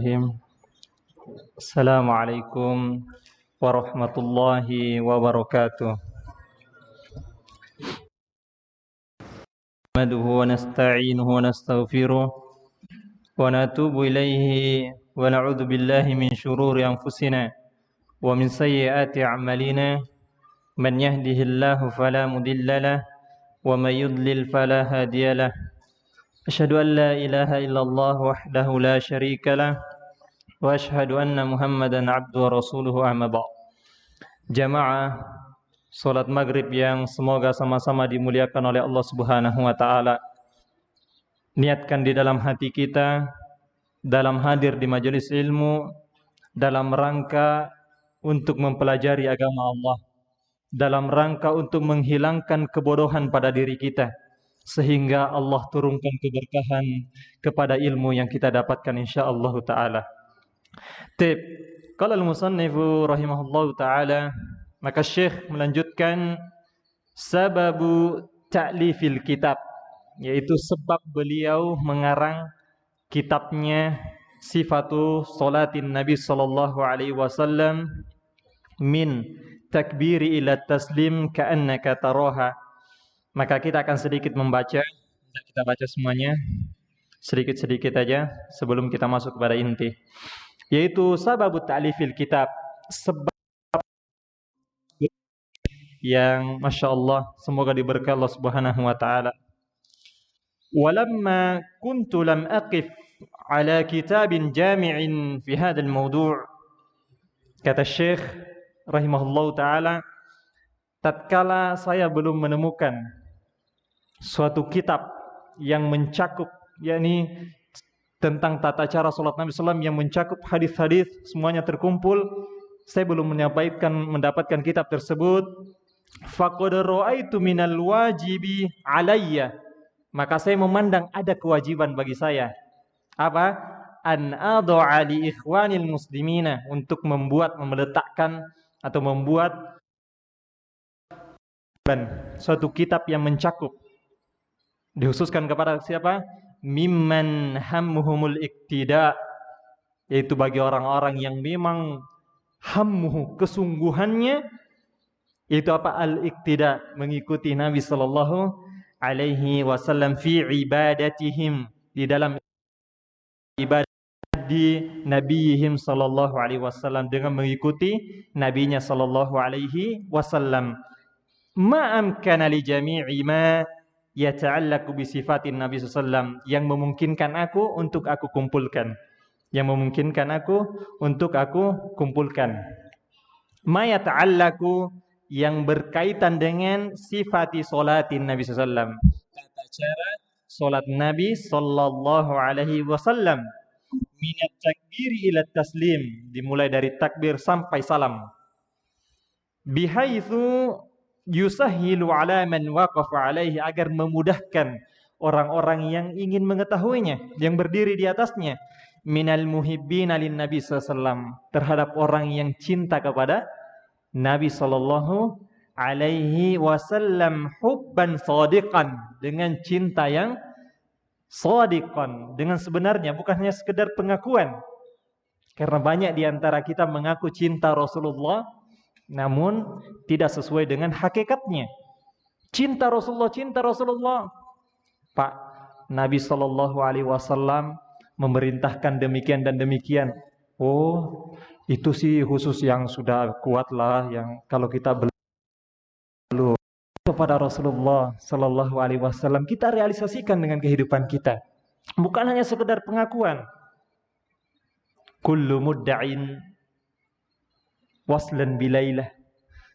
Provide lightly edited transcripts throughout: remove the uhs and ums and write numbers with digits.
Bismillahirrahmanirrahim. Assalamualaikum warahmatullahi wabarakatuh. Nahmaduhu wa nasta'inuhu wa nastaghfiruh wa natubu ilaihi wa na'udzu billahi min syururi anfusina wa min sayyiati a'malina. Man yahdihillahu fala mudilla lahu wa may yudlil fala hadiya lahu. Asyhadu an la ilaha illallah wahdahu la syarika lahu wa asyhadu anna Muhammadan abduhu wa rasuluhu amma ba'd. Jamaah salat maghrib yang semoga sama-sama dimuliakan oleh Allah Subhanahu wa taala. Niatkan di dalam hati kita dalam hadir di majelis ilmu dalam rangka untuk mempelajari agama Allah, dalam rangka untuk menghilangkan kebodohan pada diri kita sehingga Allah turunkan keberkahan kepada ilmu yang kita dapatkan insyaallah taala. Tip, qala al-musannifu rahimahullahu taala, maka Syekh melanjutkan sababu ta'lifil kitab, yaitu sebab beliau mengarang kitabnya Sifatu Salatin Nabi sallallahu alaihi wasallam min takbiri ila taslim ka'annaka taraha. Maka kita akan sedikit membaca, kita baca semuanya sedikit-sedikit aja sebelum kita masuk kepada inti, yaitu sababu ta'lifil kitab, sebab yang Masya Allah semoga diberkahi Allah Subhanahu wa ta'ala. Walamma kuntu lam aqif ala kitabin jami'in fi hadzal mawdu', kata Syekh rahimahullahu ta'ala, tatkala saya belum menemukan suatu kitab yang mencakup, yakni tentang tata cara salat Nabi SAW yang mencakup hadis-hadis semuanya terkumpul, saya belum mendapatkan kitab tersebut. Faqad ra'aitu minal wajibi alayya, maka saya memandang ada kewajiban bagi saya. Apa? An ad'a li ikhwanil muslimina, untuk meletakkan atau membuat suatu kitab yang mencakup, dikhususkan kepada siapa? Mimman hammuhumul iktida, yaitu bagi orang-orang yang memang hammuhu, kesungguhannya itu apa? Al-iktida, mengikuti Nabi sallallahu alaihi wasallam fi ibadatihim, di dalam ibadah di nabiyihim sallallahu alaihi wasallam, dengan mengikuti nabinya sallallahu alaihi wasallam. Ma amkana li jami'i ma yata'allaqu bi sifatin Nabi sallallahu alaihi wasallam, yang memungkinkan aku untuk aku kumpulkan, ma yata'allaqu, yang berkaitan dengan sifati salatin Nabi sallallahu alaihi wasallam, tata cara salat Nabi sallallahu alaihi wasallam, minat takbiri ila taslim, dimulai dari takbir sampai salam, bihaitsu yusahhilu ala man waqafa alaihi, agar memudahkan orang-orang yang ingin mengetahuinya, yang berdiri di atasnya, minal muhibbina lin Nabi sallallahu alaihi wasallam, terhadap orang yang cinta kepada Nabi sallallahu alaihi wasallam, hubban shadiqan, dengan cinta yang shadiqan, dengan sebenarnya, bukan hanya sekedar pengakuan. Karena banyak di antara kita mengaku cinta Rasulullah namun tidak sesuai dengan hakikatnya. Cinta Rasulullah. Pak, Nabi sallallahu alaihi wasallam memerintahkan demikian dan demikian. Oh, itu sih khusus yang sudah kuat lah, yang kalau kita belum kepada Rasulullah sallallahu alaihi wasallam kita realisasikan dengan kehidupan kita. Bukan hanya sekedar pengakuan. Kullu mudda'in waslan bilailah.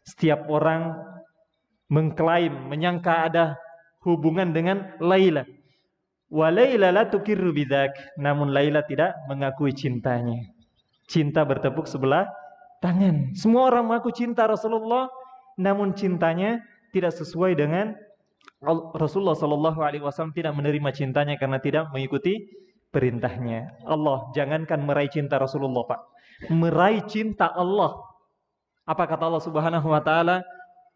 Setiap orang mengklaim, menyangka ada hubungan dengan Laila. Wa Laila la tukirru bidzak, namun Laila tidak mengakui cintanya. Cinta bertepuk sebelah tangan. Semua orang mengaku cinta Rasulullah, namun cintanya tidak sesuai dengan Rasulullah sallallahu alaihi wasallam, tidak menerima cintanya karena tidak mengikuti perintahnya. Allah, jangankan meraih cinta Rasulullah, Pak, meraih cinta Allah. Apa kata Allah Subhanahu wa taala?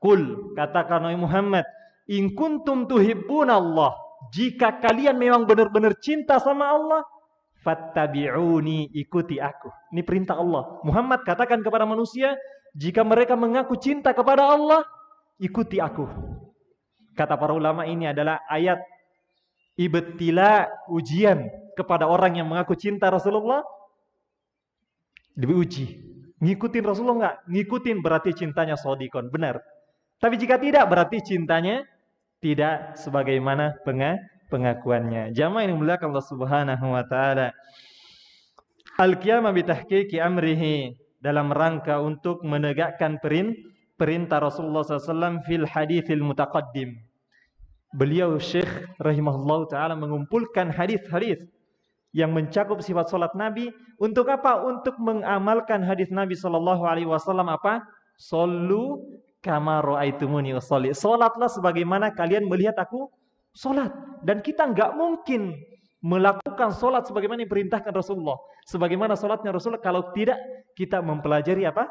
Qul, katakan wahai Muhammad, in kuntum tuhibbunallah, jika kalian memang benar-benar cinta sama Allah, fattabi'uni, ikuti aku. Ini perintah Allah. Muhammad katakan kepada manusia, jika mereka mengaku cinta kepada Allah, ikuti aku. Kata para ulama, ini adalah ayat ibtila, ujian kepada orang yang mengaku cinta Rasulullah. Diuji. Ngikutin Rasulullah enggak? Ngikutin berarti cintanya shadiqon, benar. Tapi jika tidak, berarti cintanya tidak sebagaimana pengakuannya. Jamaah yang dimuliakan Allah Subhanahu wa taala. Al-qiyamah bi tahqiqi amrihi, dalam rangka untuk menegakkan perintah Rasulullah SAW fil haditsil mutaqaddim. Beliau Syekh rahimahullah taala mengumpulkan hadis-hadis yang mencakup sifat salat Nabi. Untuk apa? Untuk mengamalkan hadis Nabi sallallahu alaihi wasallam apa? Shollu kama raaitumuni usolli. Salatlah sebagaimana kalian melihat aku salat. Dan kita enggak mungkin melakukan salat sebagaimana diperintahkan Rasulullah, sebagaimana salatnya Rasulullah, kalau tidak kita mempelajari apa?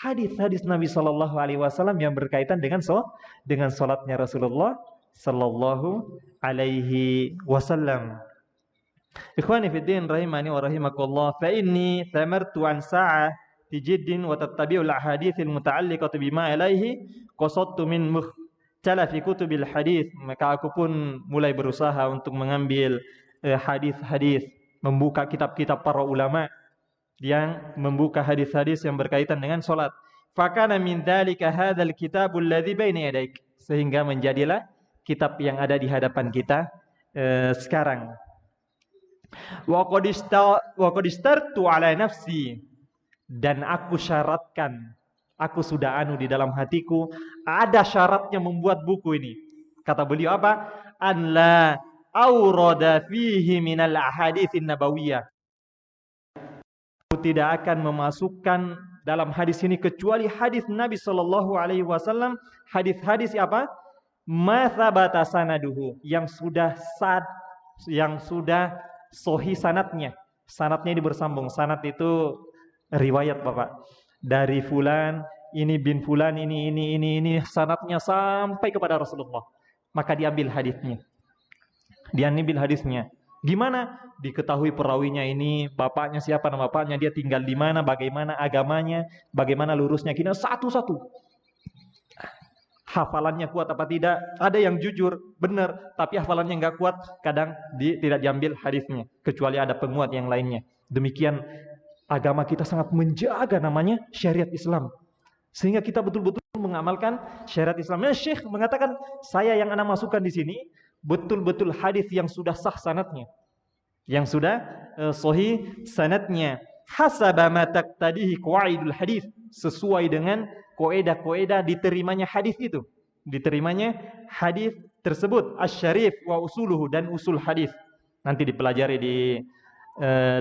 Hadis-hadis Nabi sallallahu alaihi wasallam yang berkaitan dengan salatnya Rasulullah sallallahu alaihi wasallam. Ikhwani fi din rahimani wa rahimakumullah, fa inni thamartu an sa'ah tijiddin wa tattabi'ul ahaditsil muta'alliqati bima ilaihi qasadtu min mukhtalafi kutubil hadits. Maka aku pun mulai berusaha untuk mengambil hadis-hadis, membuka kitab-kitab para ulama yang membuka hadis-hadis yang berkaitan dengan salat. Fakana min dzalika hadzal kitabul ladzi baina yadaik, sehingga menjadilah kitab yang ada di hadapan kita sekarang. Wa qad istartu ala nafsi, dan aku syaratkan, aku sudah di dalam hatiku, ada syaratnya membuat buku ini. Kata beliau apa? An la aurada fihi minal ahaditsin nabawiyah. Aku tidak akan memasukkan dalam hadis ini kecuali hadis Nabi sallallahu alaihi wasallam, hadis-hadis apa? Ma thabata sanaduhu, yang sudah sahih sanatnya. Sanatnya ini bersambung. Sanat itu riwayat Bapak. Dari fulan, ini bin fulan, ini sanatnya sampai kepada Rasulullah. Maka diambil hadisnya. Diambil hadisnya. Gimana? Diketahui perawinya ini, bapaknya siapa, nama bapaknya, dia tinggal di mana, bagaimana agamanya, bagaimana lurusnya, kina satu-satu. Hafalannya kuat apa tidak? Ada yang jujur, benar, tapi hafalannya enggak kuat, kadang tidak diambil hadisnya, kecuali ada penguat yang lainnya. Demikian agama kita sangat menjaga namanya syariat Islam, sehingga kita betul-betul mengamalkan syariat Islam. Nah, Syekh mengatakan, saya yang ana masukkan di sini betul-betul hadis yang sudah sah sanadnya, yang sudah sahih sanadnya, hasaba ma taqtadihi qawaidul hadis, sesuai dengan kaidah-kaidah diterimanya hadis itu, diterimanya hadis tersebut, asy-syarif wa usuluhu, dan usul hadis nanti dipelajari di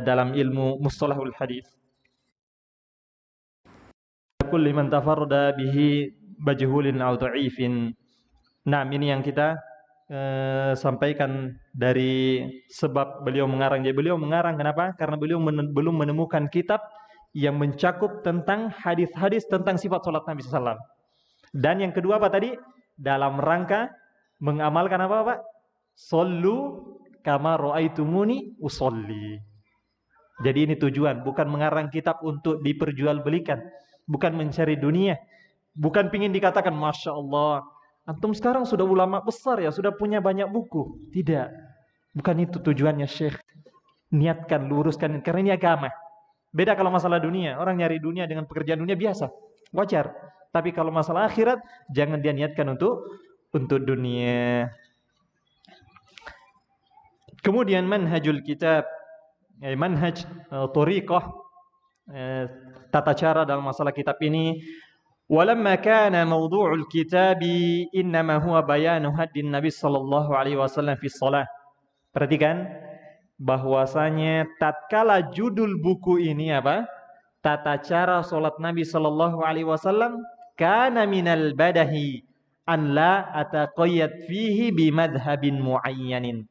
dalam ilmu mustalahul hadis. Kulli man tafarrada bihi majhulin aw dha'ifin. Nah, ini yang kita sampaikan dari sebab beliau mengarang. Jadi beliau mengarang kenapa? Karena beliau belum menemukan kitab yang mencakup tentang hadis-hadis tentang sifat salat Nabi SAW. Dan yang kedua apa tadi? Dalam rangka mengamalkan apa Pak? Shollu kama ra'aitumuni usolli. Jadi ini tujuan, bukan mengarang kitab untuk diperjualbelikan, bukan mencari dunia, bukan pingin dikatakan Masya Allah, antum sekarang sudah ulama besar ya, sudah punya banyak buku. Tidak, bukan itu tujuannya Syekh. Niatkan, luruskan, karena ini agama. Beda kalau masalah dunia, orang nyari dunia dengan pekerjaan dunia biasa, wajar. Tapi kalau masalah akhirat, jangan dia niatkan untuk dunia. Kemudian manhajul kitab, manhaj thariqah, tata cara dalam masalah kitab ini. Walamma kana mawdu'ul kitabi innama huwa bayanu haddin Nabi sallallahu alaihi wasallam fi shalah. Perhatikan bahwasanya tatkala judul buku ini apa? Tata cara salat Nabi sallallahu alaihi wasallam, kana minal badahi an la ataqayyad fihi bi madhhabin muayyanin.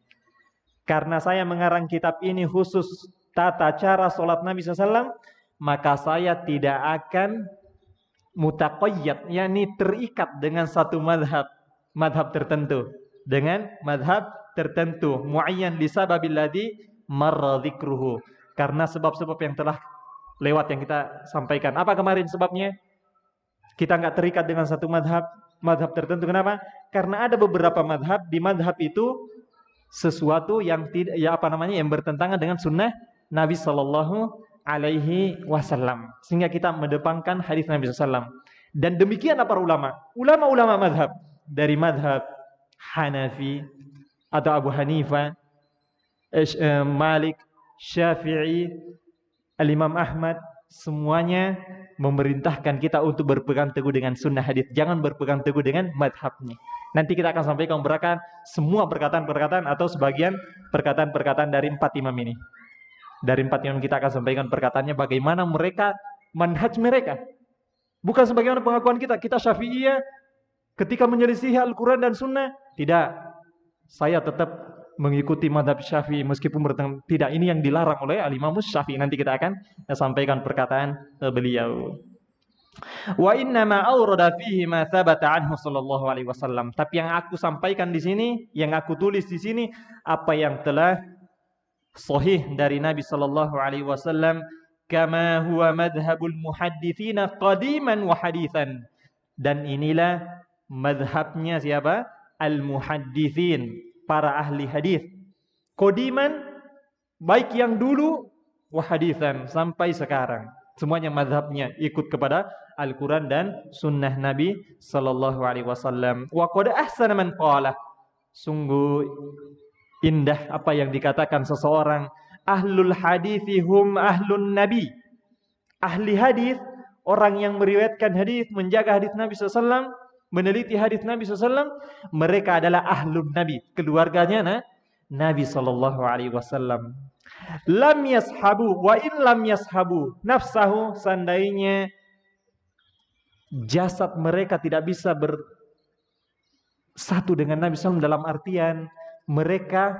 Karena saya mengarang kitab ini khusus tata cara salat Nabi sallallahu, maka saya tidak akan mutaqayyad, yakni terikat dengan satu madhab tertentu, dengan madhab tertentu, muayyan li sababil ladzi marra dzikruhu. Karena sebab-sebab yang telah lewat yang kita sampaikan. Apa kemarin sebabnya? Kita nggak terikat dengan satu madhab tertentu. Kenapa? Karena ada beberapa madhab, di madhab itu sesuatu yang tidak, ya apa namanya, yang bertentangan dengan sunnah Nabi Shallallahu Alaihi Wasallam. Sehingga kita mendepankan hadis Nabi SAW. Dan demikian para ulama madhab, dari madhab Hanafi atau Abu Hanifah, Malik, Syafi'i, Al-Imam Ahmad, semuanya memerintahkan kita untuk berpegang teguh dengan sunnah hadis. Jangan berpegang teguh dengan madhabnya. Nanti kita akan sampaikan semua perkataan-perkataan atau sebagian perkataan-perkataan dari 4 imam ini. Dari 4 imam kita akan sampaikan perkataannya, bagaimana mereka, manhaj mereka. Bukan sebagaimana pengakuan kita. Kita Syafi'iyah ketika menyelisihi Al-Quran dan Sunnah, tidak. Saya tetap mengikuti madhab Syafi'i meskipun tidak, ini yang dilarang oleh Al-Imam Syafi'i. Nanti kita akan sampaikan perkataan beliau. Wa inna ma awrada fihi ma thabata anhu sallallahu alaihi wasallam. Tapi yang aku sampaikan di sini, yang aku tulis di sini, apa yang telah sahih dari Nabi sallallahu alaihi wasallam, kama huwa madhhabul muhadditsina qadiman wa haditsan. Dan inilah madhabnya siapa? Al-muhadditsin, para ahli hadis. Qadiman, baik yang dulu, wa haditsan, sampai sekarang. Semuanya madhabnya ikut kepada Al-Quran dan Sunnah Nabi Sallallahu Alaihi Wasallam. Wa qad ahsana man qala. Sungguh indah apa yang dikatakan seseorang. Ahlul hadithi hum ahlun Nabi. Ahli hadis, orang yang meriwayatkan hadis, menjaga hadis Nabi SAW, meneliti hadis Nabi SAW, mereka adalah ahlun Nabi, keluarganya Nabi Sallallahu Alaihi Wasallam. Lam yashabu wa in lam yashabu nafsahu, seandainya jasad mereka tidak bisa bersatu dengan Nabi SAW, dalam artian mereka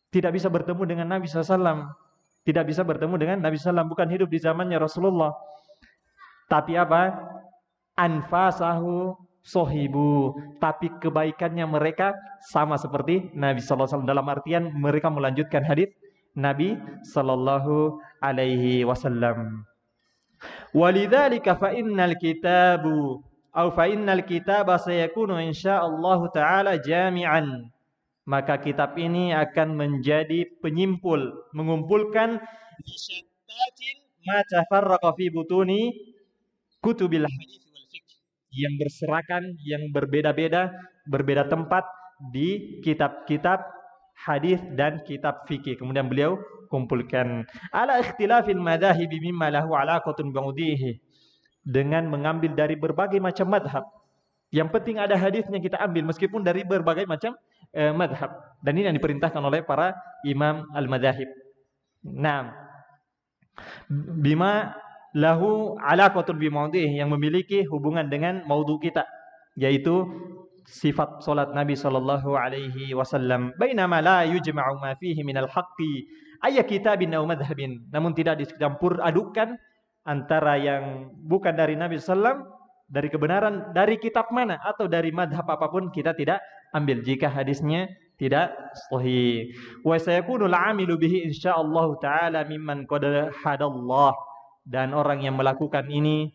tidak bisa bertemu dengan Nabi SAW, tidak bisa bertemu dengan Nabi SAW, bukan hidup di zamannya Rasulullah, tapi apa? Anfasahu sohibu, tapi kebaikannya mereka sama seperti Nabi SAW, dalam artian mereka melanjutkan hadis Nabi Sallallahu Alaihi Wasallam. Walidzalika fa innal kitaba sayakunu insyaallah taala jami'an. Maka kitab ini akan menjadi penyimpul, mengumpulkan lisyattatin ma tafarraqa fi butuni kutubil hadis wal fiqh, yang berserakan, yang berbeda-beda, berbeda tempat di kitab-kitab hadis dan kitab fikih. Kemudian beliau kumpulkan ala ikhtilafil madahib mimma lahu alaqatun bi'udihi, dengan mengambil dari berbagai macam madhab. Yang penting ada hadisnya kita ambil meskipun dari berbagai macam madhab. Dan ini yang diperintahkan oleh para imam al-madahib. Nah, bima lahu alaqatun bi'udihi, yang memiliki hubungan dengan maudhu kita, yaitu sifat salat Nabi sallallahu alaihi wasallam. Bainama la yujma'u ma fihi minal haqqi ayya kitabin aw madhhabin, namun tidak dicampur adukan antara yang bukan dari Nabi sallam, dari kebenaran dari kitab mana atau dari madhab apapun kita tidak ambil jika hadisnya tidak sahih. Wa sayakunul 'amilu bihi insyaallah taala mimman qad hadallah, dan orang yang melakukan ini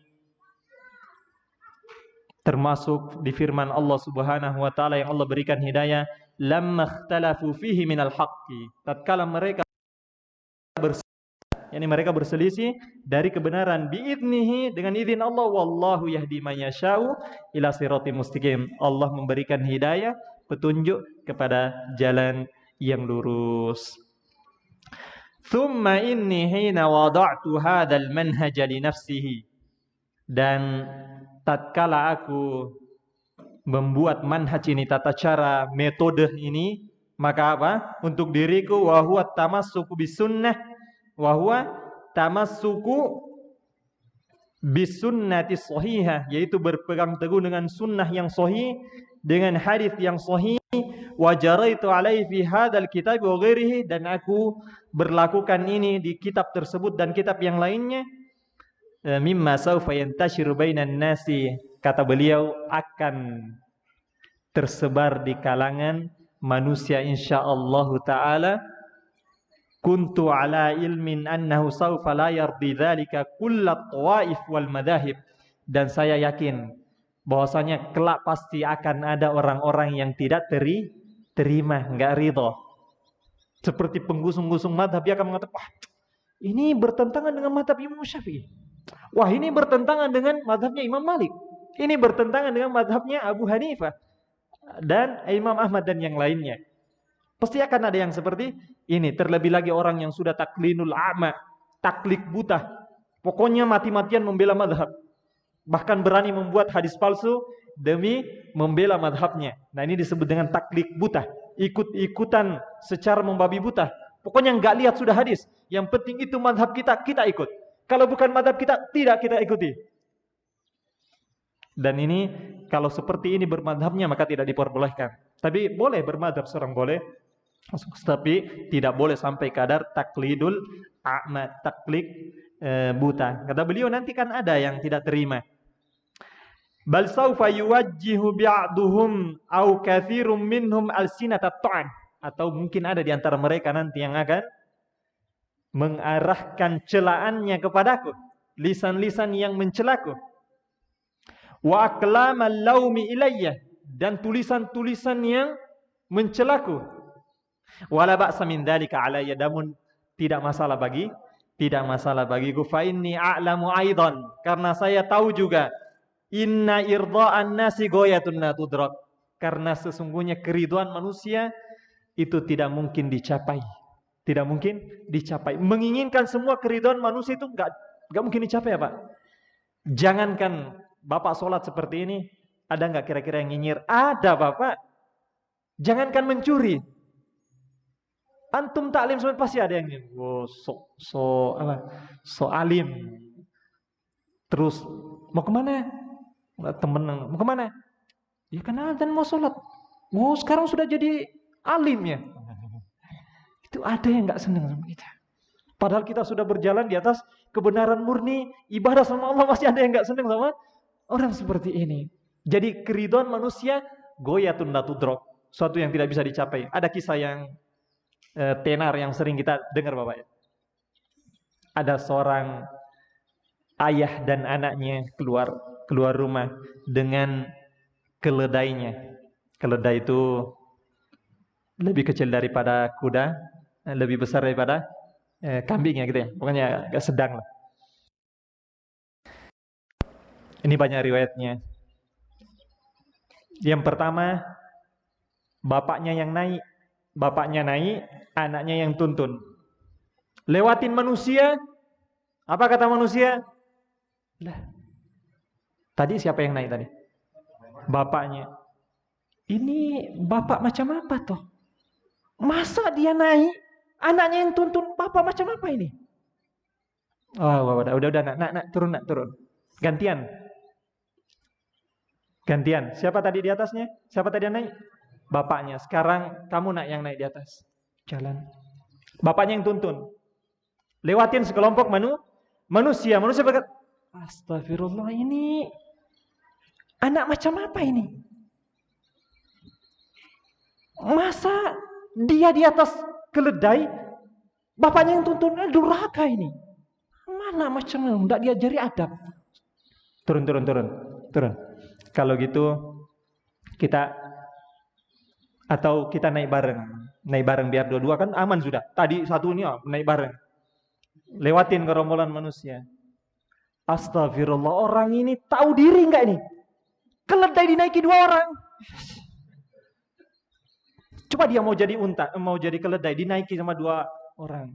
termasuk di firman Allah Subhanahu wa taala yang Allah berikan hidayah, lamma ikhtalafu fihi minal haqqi, tatkala mereka mereka berselisih dari kebenaran, biidnihi, dengan izin Allah, wallahu yahdi man yasha'u ila siratim mustaqim. Allah memberikan hidayah, petunjuk kepada jalan yang lurus. Thumma inni hina wada'tu hadzal manhaj li nafsihi, dan tatkala aku membuat manhaj ini, tata cara, metode ini, maka apa? Untuk diriku, wa huwa tamassuku bisunnah, wa huwa tamassuku bisunnati shahihah, yaitu berpegang teguh dengan sunnah yang sahih, dengan hadis yang sahih. Wa jaraitu alaihi fi hadzal kitab wa ghairihi, dan aku berlakukan ini di kitab tersebut dan kitab yang lainnya. Mimma sawfa yantashiru bainan nasi, kata beliau, akan tersebar di kalangan manusia insyaallah taala, kuntu ala ilmin annahu sawfa la yardi dzalika kullat tawaif wal madahib. Dan saya yakin bahwasanya kelak pasti akan ada orang-orang yang tidak terima, enggak ridho. Seperti penggusung-gusung madhab, dia akan mengatakan, wah, ini bertentangan dengan madhab Imam Syafi'i. Wah, ini bertentangan dengan madhabnya Imam Malik. Ini bertentangan dengan madhabnya Abu Hanifah dan Imam Ahmad dan yang lainnya. Pasti akan ada yang seperti ini. Terlebih lagi orang yang sudah taklinul a'ma, taklid buta. Pokoknya mati-matian membela madhab. Bahkan berani membuat hadis palsu demi membela madhabnya. Nah, ini disebut dengan taklid buta. Ikut-ikutan secara membabi buta. Pokoknya nggak lihat sudah hadis. Yang penting itu madhab kita, kita ikut. Kalau bukan madhab kita, tidak kita ikuti. Dan ini, kalau seperti ini bermadhabnya, maka tidak diperbolehkan. Tapi boleh bermadhab, seorang boleh. Tapi tidak boleh sampai kadar taklidul a'ma, taklid buta. Kata beliau, nanti kan ada yang tidak terima. Bal sawfa yuwajjihu bi'aduhum au katsirum minhum alsinatat ta'an. Atau mungkin ada di antara mereka nanti yang akan mengarahkan celaannya kepadaku, lisan-lisan yang mencelaku. Wa aqlamal laumi ilayya, dan tulisan-tulisan yang mencelaku. Wala ba'sa min dzalika alayya, namun tidak masalah bagiku. Fa inni a'lamu aidan, karena saya tahu juga, inna irda'an nasi ghayatun la tudrak, karena sesungguhnya keriduan manusia itu tidak mungkin dicapai. Tidak mungkin dicapai. Menginginkan semua keriduan manusia itu enggak mungkin dicapai ya, Pak. Jangankan Bapak sholat seperti ini, ada enggak kira-kira yang nyinyir? Ada, Bapak. Jangankan mencuri. Antum taklim semua pasti ada yang nyinyir. Oh, so alim. Terus mau kemana? Temen mau kemana? Ya kan adzan mau sholat. Oh, sekarang sudah jadi alim ya. Itu ada yang nggak senang sama kita. Padahal kita sudah berjalan di atas kebenaran murni, ibadah sama Allah, masih ada yang nggak senang sama orang seperti ini. Jadi keridhaan manusia goyatun la tudrak, suatu yang tidak bisa dicapai. Ada kisah yang tenar yang sering kita dengar, Bapak. Ada seorang ayah dan anaknya keluar rumah dengan keledainya. Keledai itu lebih kecil daripada kuda, lebih besar daripada kambing ya gitu ya. Pokoknya agak sedang lah. Ini banyak riwayatnya. Yang pertama, bapaknya naik, anaknya yang tuntun. Lewatin manusia, apa kata manusia? Lah, tadi siapa yang naik tadi? Bapaknya. Ini bapak macam apa toh? Masa dia naik, anaknya yang tuntun, bapak macam apa ini? Oh, udah, nak, turun. Gantian. Siapa tadi di atasnya? Siapa tadi yang naik? Bapaknya. Sekarang kamu yang naik di atas. Jalan. Bapaknya yang tuntun. Lewatin sekelompok manusia. Manusia berkata, astagfirullah, ini anak macam apa ini? Masa dia di atas keledai, bapaknya yang tuntun, durhaka ini. Mana macam itu? Tidak diajari adab. Turun. Kalau gitu kita naik bareng biar dua-dua kan aman sudah. Tadi satu ini naik bareng. Lewatin gerombolan manusia. Astagfirullah, orang ini tahu diri enggak ini? Keledai dinaiki 2 orang. Coba dia mau jadi unta, mau jadi keledai dinaiki sama 2 orang.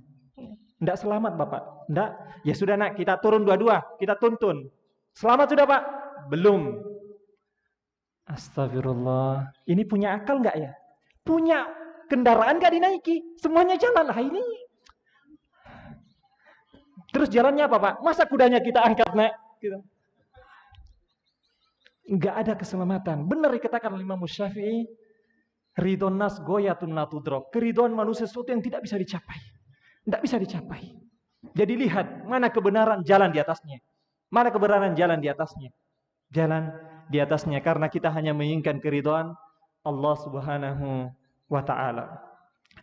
Enggak selamat, Bapak. Enggak. Ya sudah, nak, kita turun dua-dua, kita tuntun. Selamat sudah, Pak? Belum. Astagfirullah. Ini punya akal enggak ya? Punya kendaraan enggak dinaiki? Semuanya jalan lah ini. Terus jalannya apa, Pak? Masa kudanya kita angkat, nak? Gitu. Enggak ada keselamatan. Benar dikatakan oleh Imam Syafi'i, ridhon nas goyatun la tudrak. Keridhaan manusia sesuatu yang tidak bisa dicapai. Tidak bisa dicapai. Jadi lihat mana kebenaran, jalan di atasnya. Mana kebenaran, jalan di atasnya. Jalan di atasnya, karena kita hanya menginginkan keridhaan Allah Subhanahu wa taala.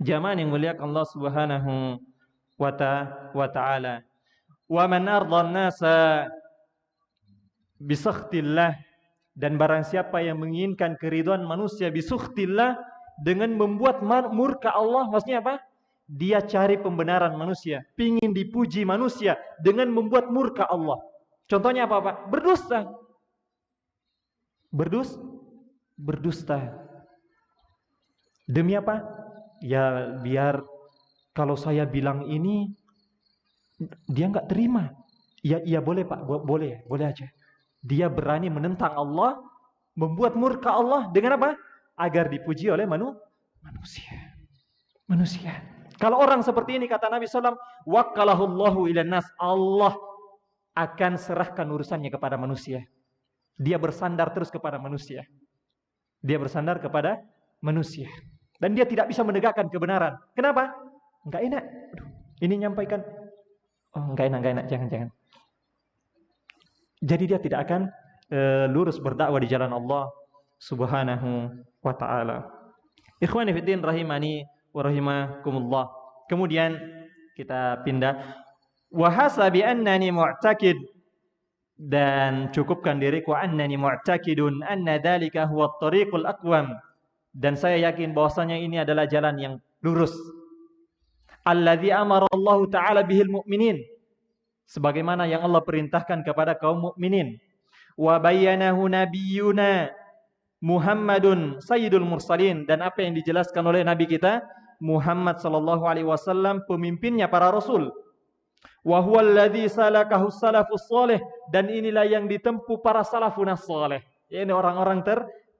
Jamaah yang mulia Allah Subhanahu wa ta'ala. Wa man arda an-nasa bisakhtillah, dan barang siapa yang menginginkan keridhaan manusia bisukhtillah, dengan membuat murka Allah, maksudnya apa? Dia cari pembenaran manusia, pingin dipuji manusia dengan membuat murka Allah. Contohnya apa, Pak? Berdusta. Berdusta. Demi apa? Ya biar kalau saya bilang ini dia nggak terima. Ya boleh Pak, boleh aja. Dia berani menentang Allah, membuat murka Allah dengan apa? Agar dipuji oleh manusia. Kalau orang seperti ini, kata Nabi SAW, wakkalahullahu ilan nas, Allah akan serahkan urusannya kepada manusia. Dia bersandar terus kepada manusia. Dan dia tidak bisa menegakkan kebenaran. Kenapa? Enggak enak. Ini nyampaikan. Oh, enggak enak. Jangan. Jadi dia tidak akan lurus berdakwah di jalan Allah Subhanahu wa ta'ala. Ikhwani fiddin rahimani wa rahimakumullah. Kemudian kita pindah. Wa hasabi annani mu'taqid, dan cukupkan diriku annani mu'taqidun anna dzalika huwa at-tariqul aqwam, dan saya yakin bahwasanya ini adalah jalan yang lurus. Alladzi amara Allah taala bihil mu'minin, sebagaimana yang Allah perintahkan kepada kaum mukminin. Wa bayyanahu nabiyyuna Muhammadun sayyidul mursalin, dan apa yang dijelaskan oleh nabi kita Muhammad sallallahu alaihi wasallam, pemimpinnya para rasul. Wa huwal ladzi salakahu salafus salih, dan inilah yang ditempuh para salafun salih, yaitu orang-orang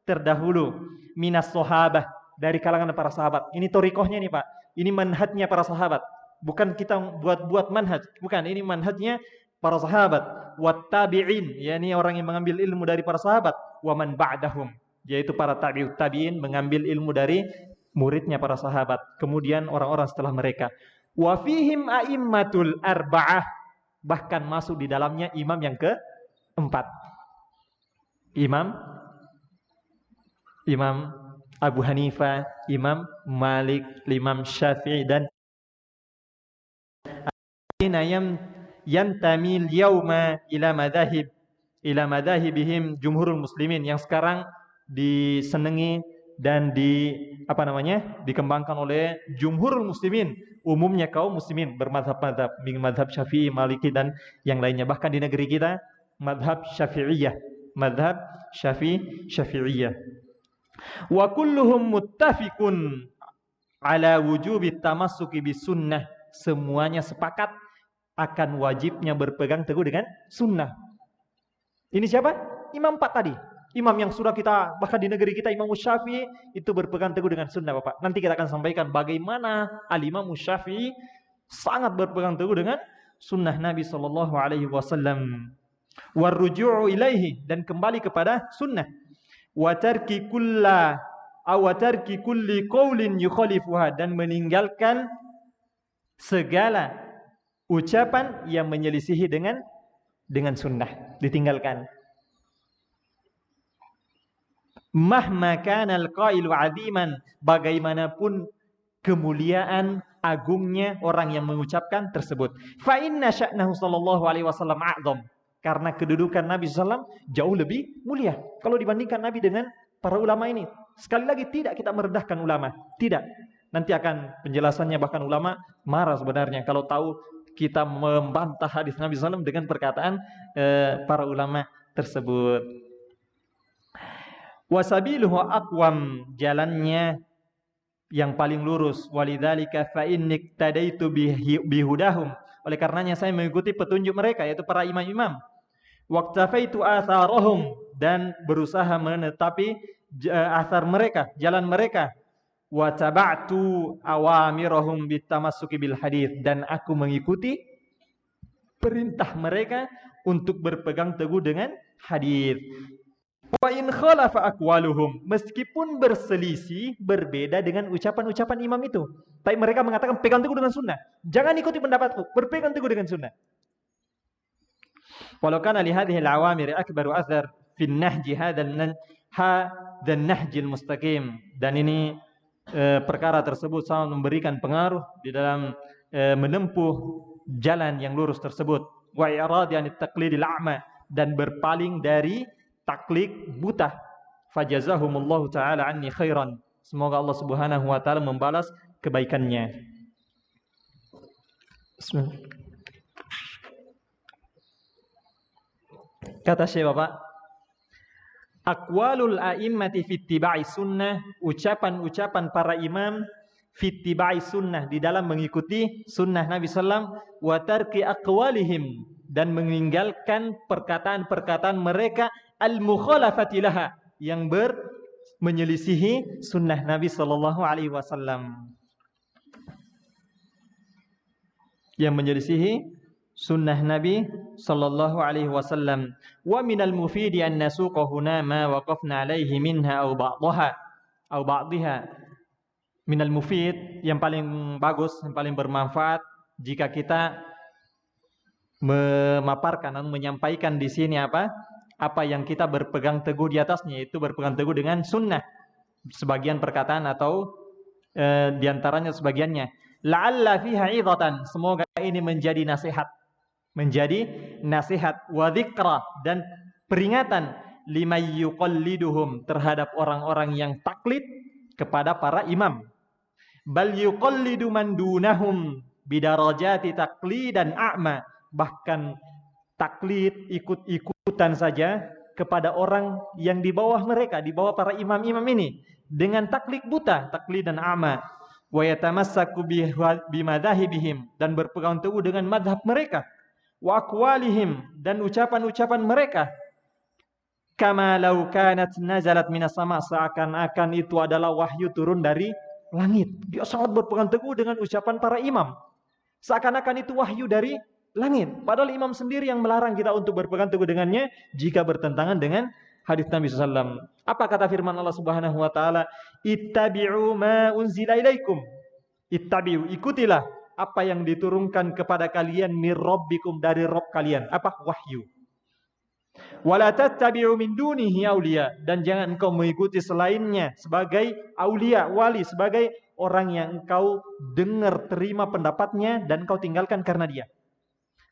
terdahulu, minas sahabah, dari kalangan para sahabat. Ini thariqahnya nih Pak. Ini manhajnya para sahabat. Bukan kita buat manhaj, bukan, ini manhajnya para sahabat. Wat tabi'in, yakni orang yang mengambil ilmu dari para sahabat. Wa man ba'dahum, yaitu para tabi'in mengambil ilmu dari muridnya para sahabat. Kemudian orang-orang setelah mereka. Wa fihim a'immatul arba'ah, bahkan masuk di dalamnya imam yang keempat. Imam Abu Hanifah, Imam Malik, Imam Syafi'i, dan yantamil yauma ila madahibihim jumhurul muslimin, yang sekarang disenangi dan dikembangkan oleh jumhurul muslimin, umumnya kaum muslimin bermadhab-madhab, madhab Syafi'i, Maliki, dan yang lainnya. Bahkan di negeri kita madhab Syafi'iyah. Wa kulluhum muttafiqun ala wujubi tamassuki bis sunnah, semuanya sepakat akan wajibnya berpegang teguh dengan sunnah. Ini siapa? Imam 4 tadi. Imam yang sudah kita, bahkan di negeri kita, Imam Syafi'i itu berpegang teguh dengan sunnah, Bapak. Nanti kita akan sampaikan bagaimana Al-Imam Syafi'i sangat berpegang teguh dengan sunnah Nabi sallallahu alaihi wasallam. Warruju'u ilaihi, dan kembali kepada sunnah. Wa tarki kulli qaulin yukhalifuha, dan meninggalkan segala ucapan yang menyelisihi dengan sunnah, ditinggalkan. Mahma kana al-qailu 'aziman, bagaimanapun kemuliaan agungnya orang yang mengucapkan tersebut. Fa inna sya'nahu sallallahu alaihi wasallam a'zam, karena kedudukan Nabi SAW jauh lebih mulia kalau dibandingkan Nabi dengan para ulama ini. Sekali lagi, tidak kita merendahkan ulama, tidak. Nanti akan penjelasannya, bahkan ulama marah sebenarnya kalau tahu kita membantah hadis Nabi SAW dengan perkataan para ulama tersebut. Wasabiluhu aqwam, jalannya yang paling lurus. Walidzalika fa innik tadaitu bihudahum, oleh karenanya saya mengikuti petunjuk mereka, yaitu para imam-imam. Waqtafaitu atharahum, dan berusaha menetapi athar mereka, jalan mereka. Wa taba'tu awamirahum bitamassuki bil hadits, dan aku mengikuti perintah mereka untuk berpegang teguh dengan hadis. Wa in khalafa aqwaluhum, meskipun berselisih, berbeda dengan ucapan-ucapan imam itu, tapi mereka mengatakan pegang teguh dengan sunnah. Jangan ikuti pendapatku, berpegang teguh dengan sunnah. Walau kana li hadhihi al-awamir akbaru athar fi an-nahji hadzal nahjil mustaqim, dan ini perkara tersebut sangat memberikan pengaruh di dalam menempuh jalan yang lurus tersebut. Wa i'radi 'anit taqlidil a'ma, dan berpaling dari taklid buta. Fajazahumullahu taala anni khairan. Semoga Allah Subhanahu wa taala membalas kebaikannya. Bismillah. Kata Syekh Bapak, aqwalul a'immati fi ittiba'i sunnah, ucapan-ucapan para imam fi ittiba'i sunnah, di dalam mengikuti sunnah Nabi sallam, wa tarki aqwalihim, dan meninggalkan perkataan-perkataan mereka al-mukhalafati laha, yang menyelisihi sunnah Nabi sallallahu alaihi wasallam. Yang menyelisihi sunnah Nabi sallallahu alaihi wasallam. Wa minal mufidi an nasuqa huna ma waqafna alaihi minha aw ba'dha. Minal mufid, yang paling bagus, yang paling bermanfaat jika kita memaparkan dan menyampaikan di sini apa yang kita berpegang teguh di atasnya, yaitu berpegang teguh dengan sunnah, sebagian perkataan atau diantaranya sebagiannya. La'alla fiha 'idhatan, semoga ini menjadi nasihat, wa dzikra, dan peringatan liman yuqalliduhum, terhadap orang-orang yang taklid kepada para imam. Bal yuqallidu man dunahum bidarajati taqlidan a'ma, bahkan taklid, ikut-ikutan saja kepada orang yang di bawah mereka, di bawah para imam-imam ini, dengan taklid buta, taklid dan a'ma. Wa yatamassaku bimadzahibihim, dan berpegang teguh dengan madhab mereka. Wa aqwalihim, dan ucapan-ucapan mereka. Kama law kanat nazalat minas sama, seakan-akan itu adalah wahyu turun dari langit. Dia sangat berpegang teguh dengan ucapan para imam, seakan-akan itu wahyu dari langit. Padahal imam sendiri yang melarang kita untuk berpegang teguh dengannya jika bertentangan dengan hadis Nabi SAW. Apa kata firman Allah Subhanahu wa taala? Ittabi'u ma unzila ilaikum. Ittabi'u, ikutilah apa yang diturunkan kepada kalian mir rabbikum, dari Rabb kalian. Apa? Wahyu. Wala tattabi'u min dunihi auliya, dan jangan engkau mengikuti selainnya sebagai aulia, wali, sebagai orang yang engkau dengar, terima pendapatnya dan engkau tinggalkan karena dia.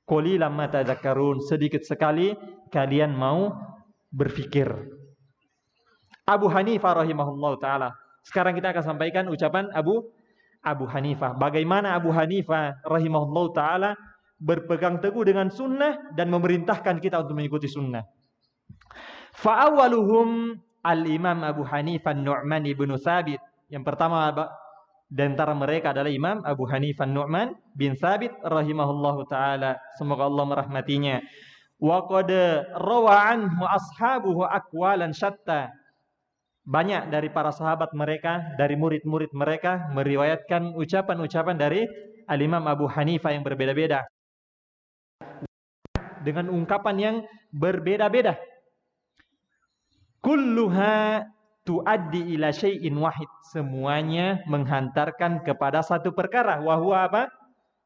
Qalilan ma tadhakkarun, sedikit sekali kalian mau berfikir. Abu Hanifah rahimahullah ta'ala. Sekarang kita akan sampaikan ucapan Abu Hanifah. Bagaimana Abu Hanifah rahimahullah ta'ala berpegang teguh dengan sunnah dan memerintahkan kita untuk mengikuti sunnah. Fa'awaluhum al-imam Abu Hanifah Nu'man ibn Thabit. Yang pertama di antara mereka adalah Imam Abu Hanifah Nu'man bin Thabit rahimahullahu ta'ala. Semoga Allah merahmatinya. Wa qad rawa anhu ashabuhu aqwalan syatta. Banyak dari para sahabat mereka, dari murid-murid mereka, meriwayatkan ucapan-ucapan dari Al-Imam Abu Hanifah yang berbeda-beda, dengan ungkapan yang berbeda-beda. Kulluha tuaddi ila syai'in wahid, semuanya menghantarkan kepada satu perkara. Wa huwa apa?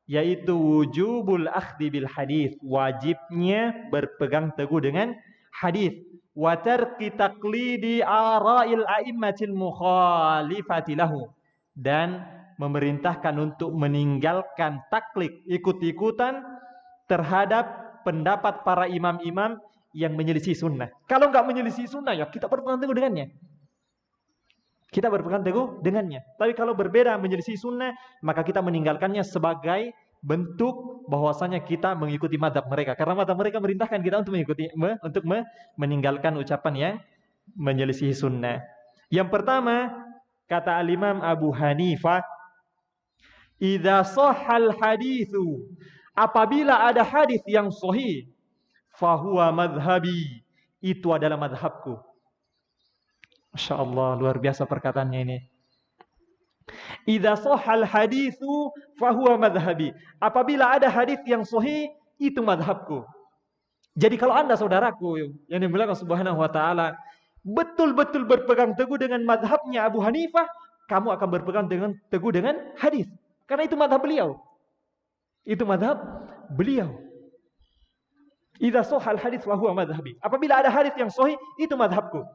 Yaitu wujubul akhdi bil hadis, wajibnya berpegang teguh dengan hadis. Wa tarki taqlidi ara'il a'immatil mukhalifati lahu, dan memerintahkan untuk meninggalkan taklid, ikut-ikutan terhadap pendapat para imam-imam yang menyelisih sunnah. Kalau enggak menyelisih sunnah, ya kita berpegang teguh dengannya. Kita berpegang teguh dengannya. Tapi kalau berbeda menyelisih sunnah, maka kita meninggalkannya sebagai bentuk bahwasanya kita mengikuti mazhab mereka. Karena mazhab mereka merintahkan kita untuk meninggalkan ucapan yang menyelisih sunnah. Yang pertama, kata Al-Imam Abu Hanifah, idza shahhal haditsu, apabila ada hadis yang sahih, fahuwa madhhabi, itu adalah madhabku. Masya Allah, luar biasa perkataannya ini. Idza shahhal haditsu fahuwa madhhabi, apabila ada hadis yang sahih, itu madhabku. Jadi kalau Anda saudaraku yang dimuliakan Subhanahu wa taala, betul-betul berpegang teguh dengan madhabnya Abu Hanifah, kamu akan berpegang teguh dengan hadis. Karena itu madhab beliau. Itu madhab beliau. Idza shahhal hadits fa huwa madhhabi. Apabila ada hadis yang sahih, itu madhabku.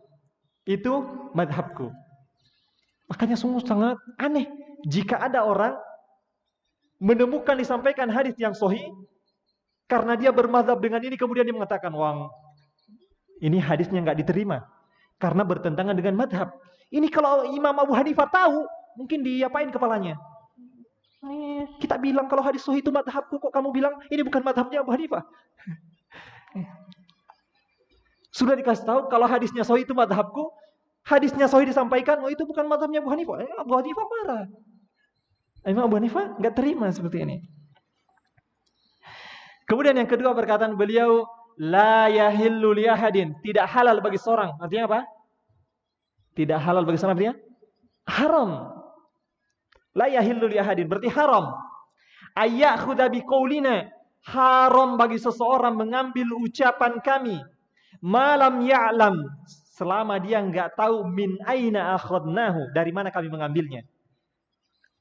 Itu madhabku. Makanya sungguh sangat aneh jika ada orang menemukan disampaikan hadis yang sahih, karena dia bermadzhab dengan ini, kemudian dia mengatakan, wah, ini hadisnya nggak diterima karena bertentangan dengan madhab. Ini kalau Imam Abu Hanifah tahu, mungkin diapain kepalanya? Kita bilang kalau hadis sahih itu madhabku, kok kamu bilang ini bukan madhabnya Abu Hanifah? Sudah dikasih tahu kalau hadisnya sahih itu madhabku, hadisnya sahih disampaikan, oh itu bukan madhabnya Abu Hanifah. Abu Hanifah marah. Imam Abu Hanifah nggak terima seperti ini. Kemudian yang kedua perkataan beliau, la yahillu li ahadin, tidak halal bagi seorang. Artinya apa? Tidak halal bagi seorang artinya haram. La yahillu li ahadin berarti haram. Ayyakhudha biqaulina, haram bagi seseorang mengambil ucapan kami. Malam ya'lam, selama dia enggak tahu min aina akhadnahu, dari mana kami mengambilnya.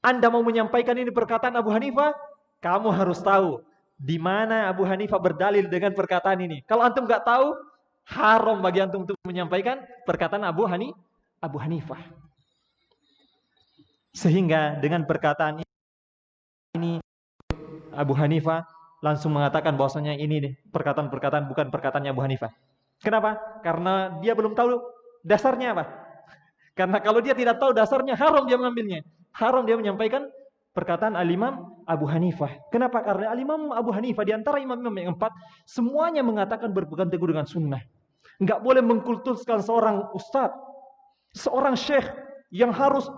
Anda mau menyampaikan ini perkataan Abu Hanifah, kamu harus tahu di mana Abu Hanifah berdalil dengan perkataan ini. Kalau antum enggak tahu, haram bagi antum untuk menyampaikan perkataan Abu Hanifah. Sehingga dengan perkataan ini Abu Hanifah langsung mengatakan bahwasanya ini nih perkataan-perkataan bukan perkataannya Abu Hanifah. Kenapa? Karena dia belum tahu dasarnya apa. Karena kalau dia tidak tahu dasarnya, haram dia mengambilnya. Haram dia menyampaikan perkataan Al-Imam Abu Hanifah. Kenapa? Karena Al-Imam Abu Hanifah di antara imam-imam yang 4 semuanya mengatakan berpegang teguh dengan sunnah. Enggak boleh mengkultuskan seorang ustadz, seorang syekh yang harus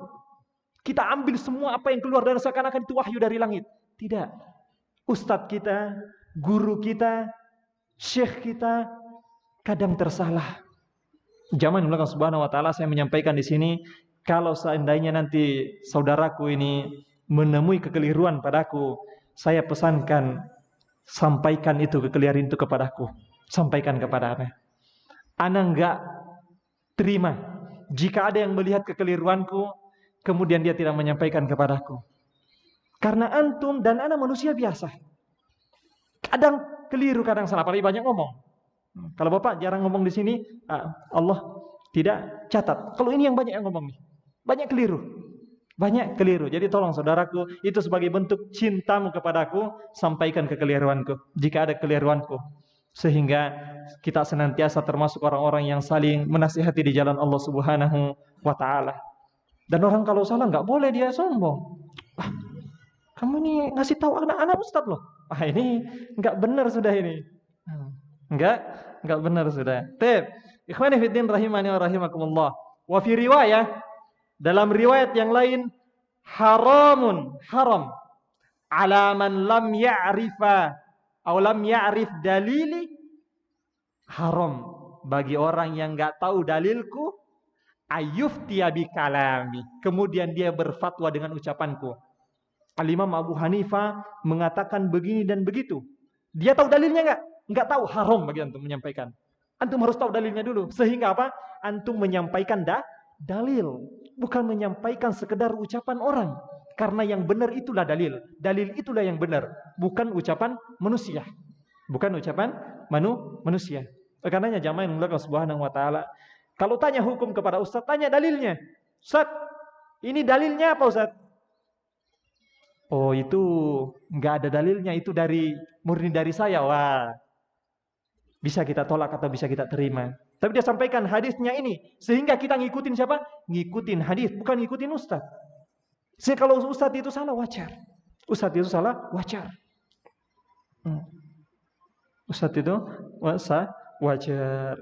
kita ambil semua apa yang keluar dari seakan-akan itu wahyu dari langit. Tidak. Ustadz kita, guru kita, syekh kita kadang tersalah. Zaman Allah Subhanahu wa taala saya menyampaikan di sini, kalau seandainya nanti saudaraku ini menemui kekeliruan padaku, saya pesankan sampaikan itu kekeliruan itu kepadaku. Sampaikan kepada ana. Ana enggak terima jika ada yang melihat kekeliruanku kemudian dia tidak menyampaikan kepadaku. Karena antum dan ana manusia biasa. Kadang keliru, kadang salah, apalagi banyak ngomong. Kalau Bapak jarang ngomong di sini, Allah tidak catat. Kalau ini yang banyak yang ngomong nih, banyak keliru. Banyak keliru. Jadi tolong saudaraku, itu sebagai bentuk cintamu kepadaku, sampaikan kekeliruanku jika ada keliruanku. Sehingga kita senantiasa termasuk orang-orang yang saling menasihati di jalan Allah Subhanahu wa taala. Dan orang kalau salah nggak boleh dia sombong. Kamu ini ngasih tahu anak-anak Ustadz loh. Ini nggak benar sudah ini. Enggak benar sudah. Tep, ikhwani fiddin rahimani wa rahimakumullah. Wa fi riwayah, dalam riwayat yang lain, haram ala man lam ya'rifa atau lam ya'rif dalili, haram bagi orang yang enggak tahu dalilku, ayyuftiya bi kalami, kemudian dia berfatwa dengan ucapanku. Al-Imam Abu Hanifah mengatakan begini dan begitu. Dia tahu dalilnya enggak? Enggak tahu, haram bagi antum menyampaikan. Antum harus tahu dalilnya dulu. Sehingga apa? Antum menyampaikan dalil. Bukan menyampaikan sekedar ucapan orang. Karena yang benar itulah dalil. Dalil itulah yang benar. Bukan ucapan manusia. Bukan ucapan manusia. Karenanya jamaah yang Allah Subhanahu wa taala, kalau tanya hukum kepada ustaz, tanya dalilnya. Ustaz, ini dalilnya apa Ustaz? Oh, itu enggak ada dalilnya, itu murni dari saya. Wah, bisa kita tolak atau bisa kita terima. Tapi dia sampaikan hadisnya ini, sehingga kita ngikutin siapa? Ngikutin hadis, bukan ngikutin ustaz. Sehingga kalau ustaz itu salah, wajar. Ustaz itu salah, wajar. Ustaz itu wajar.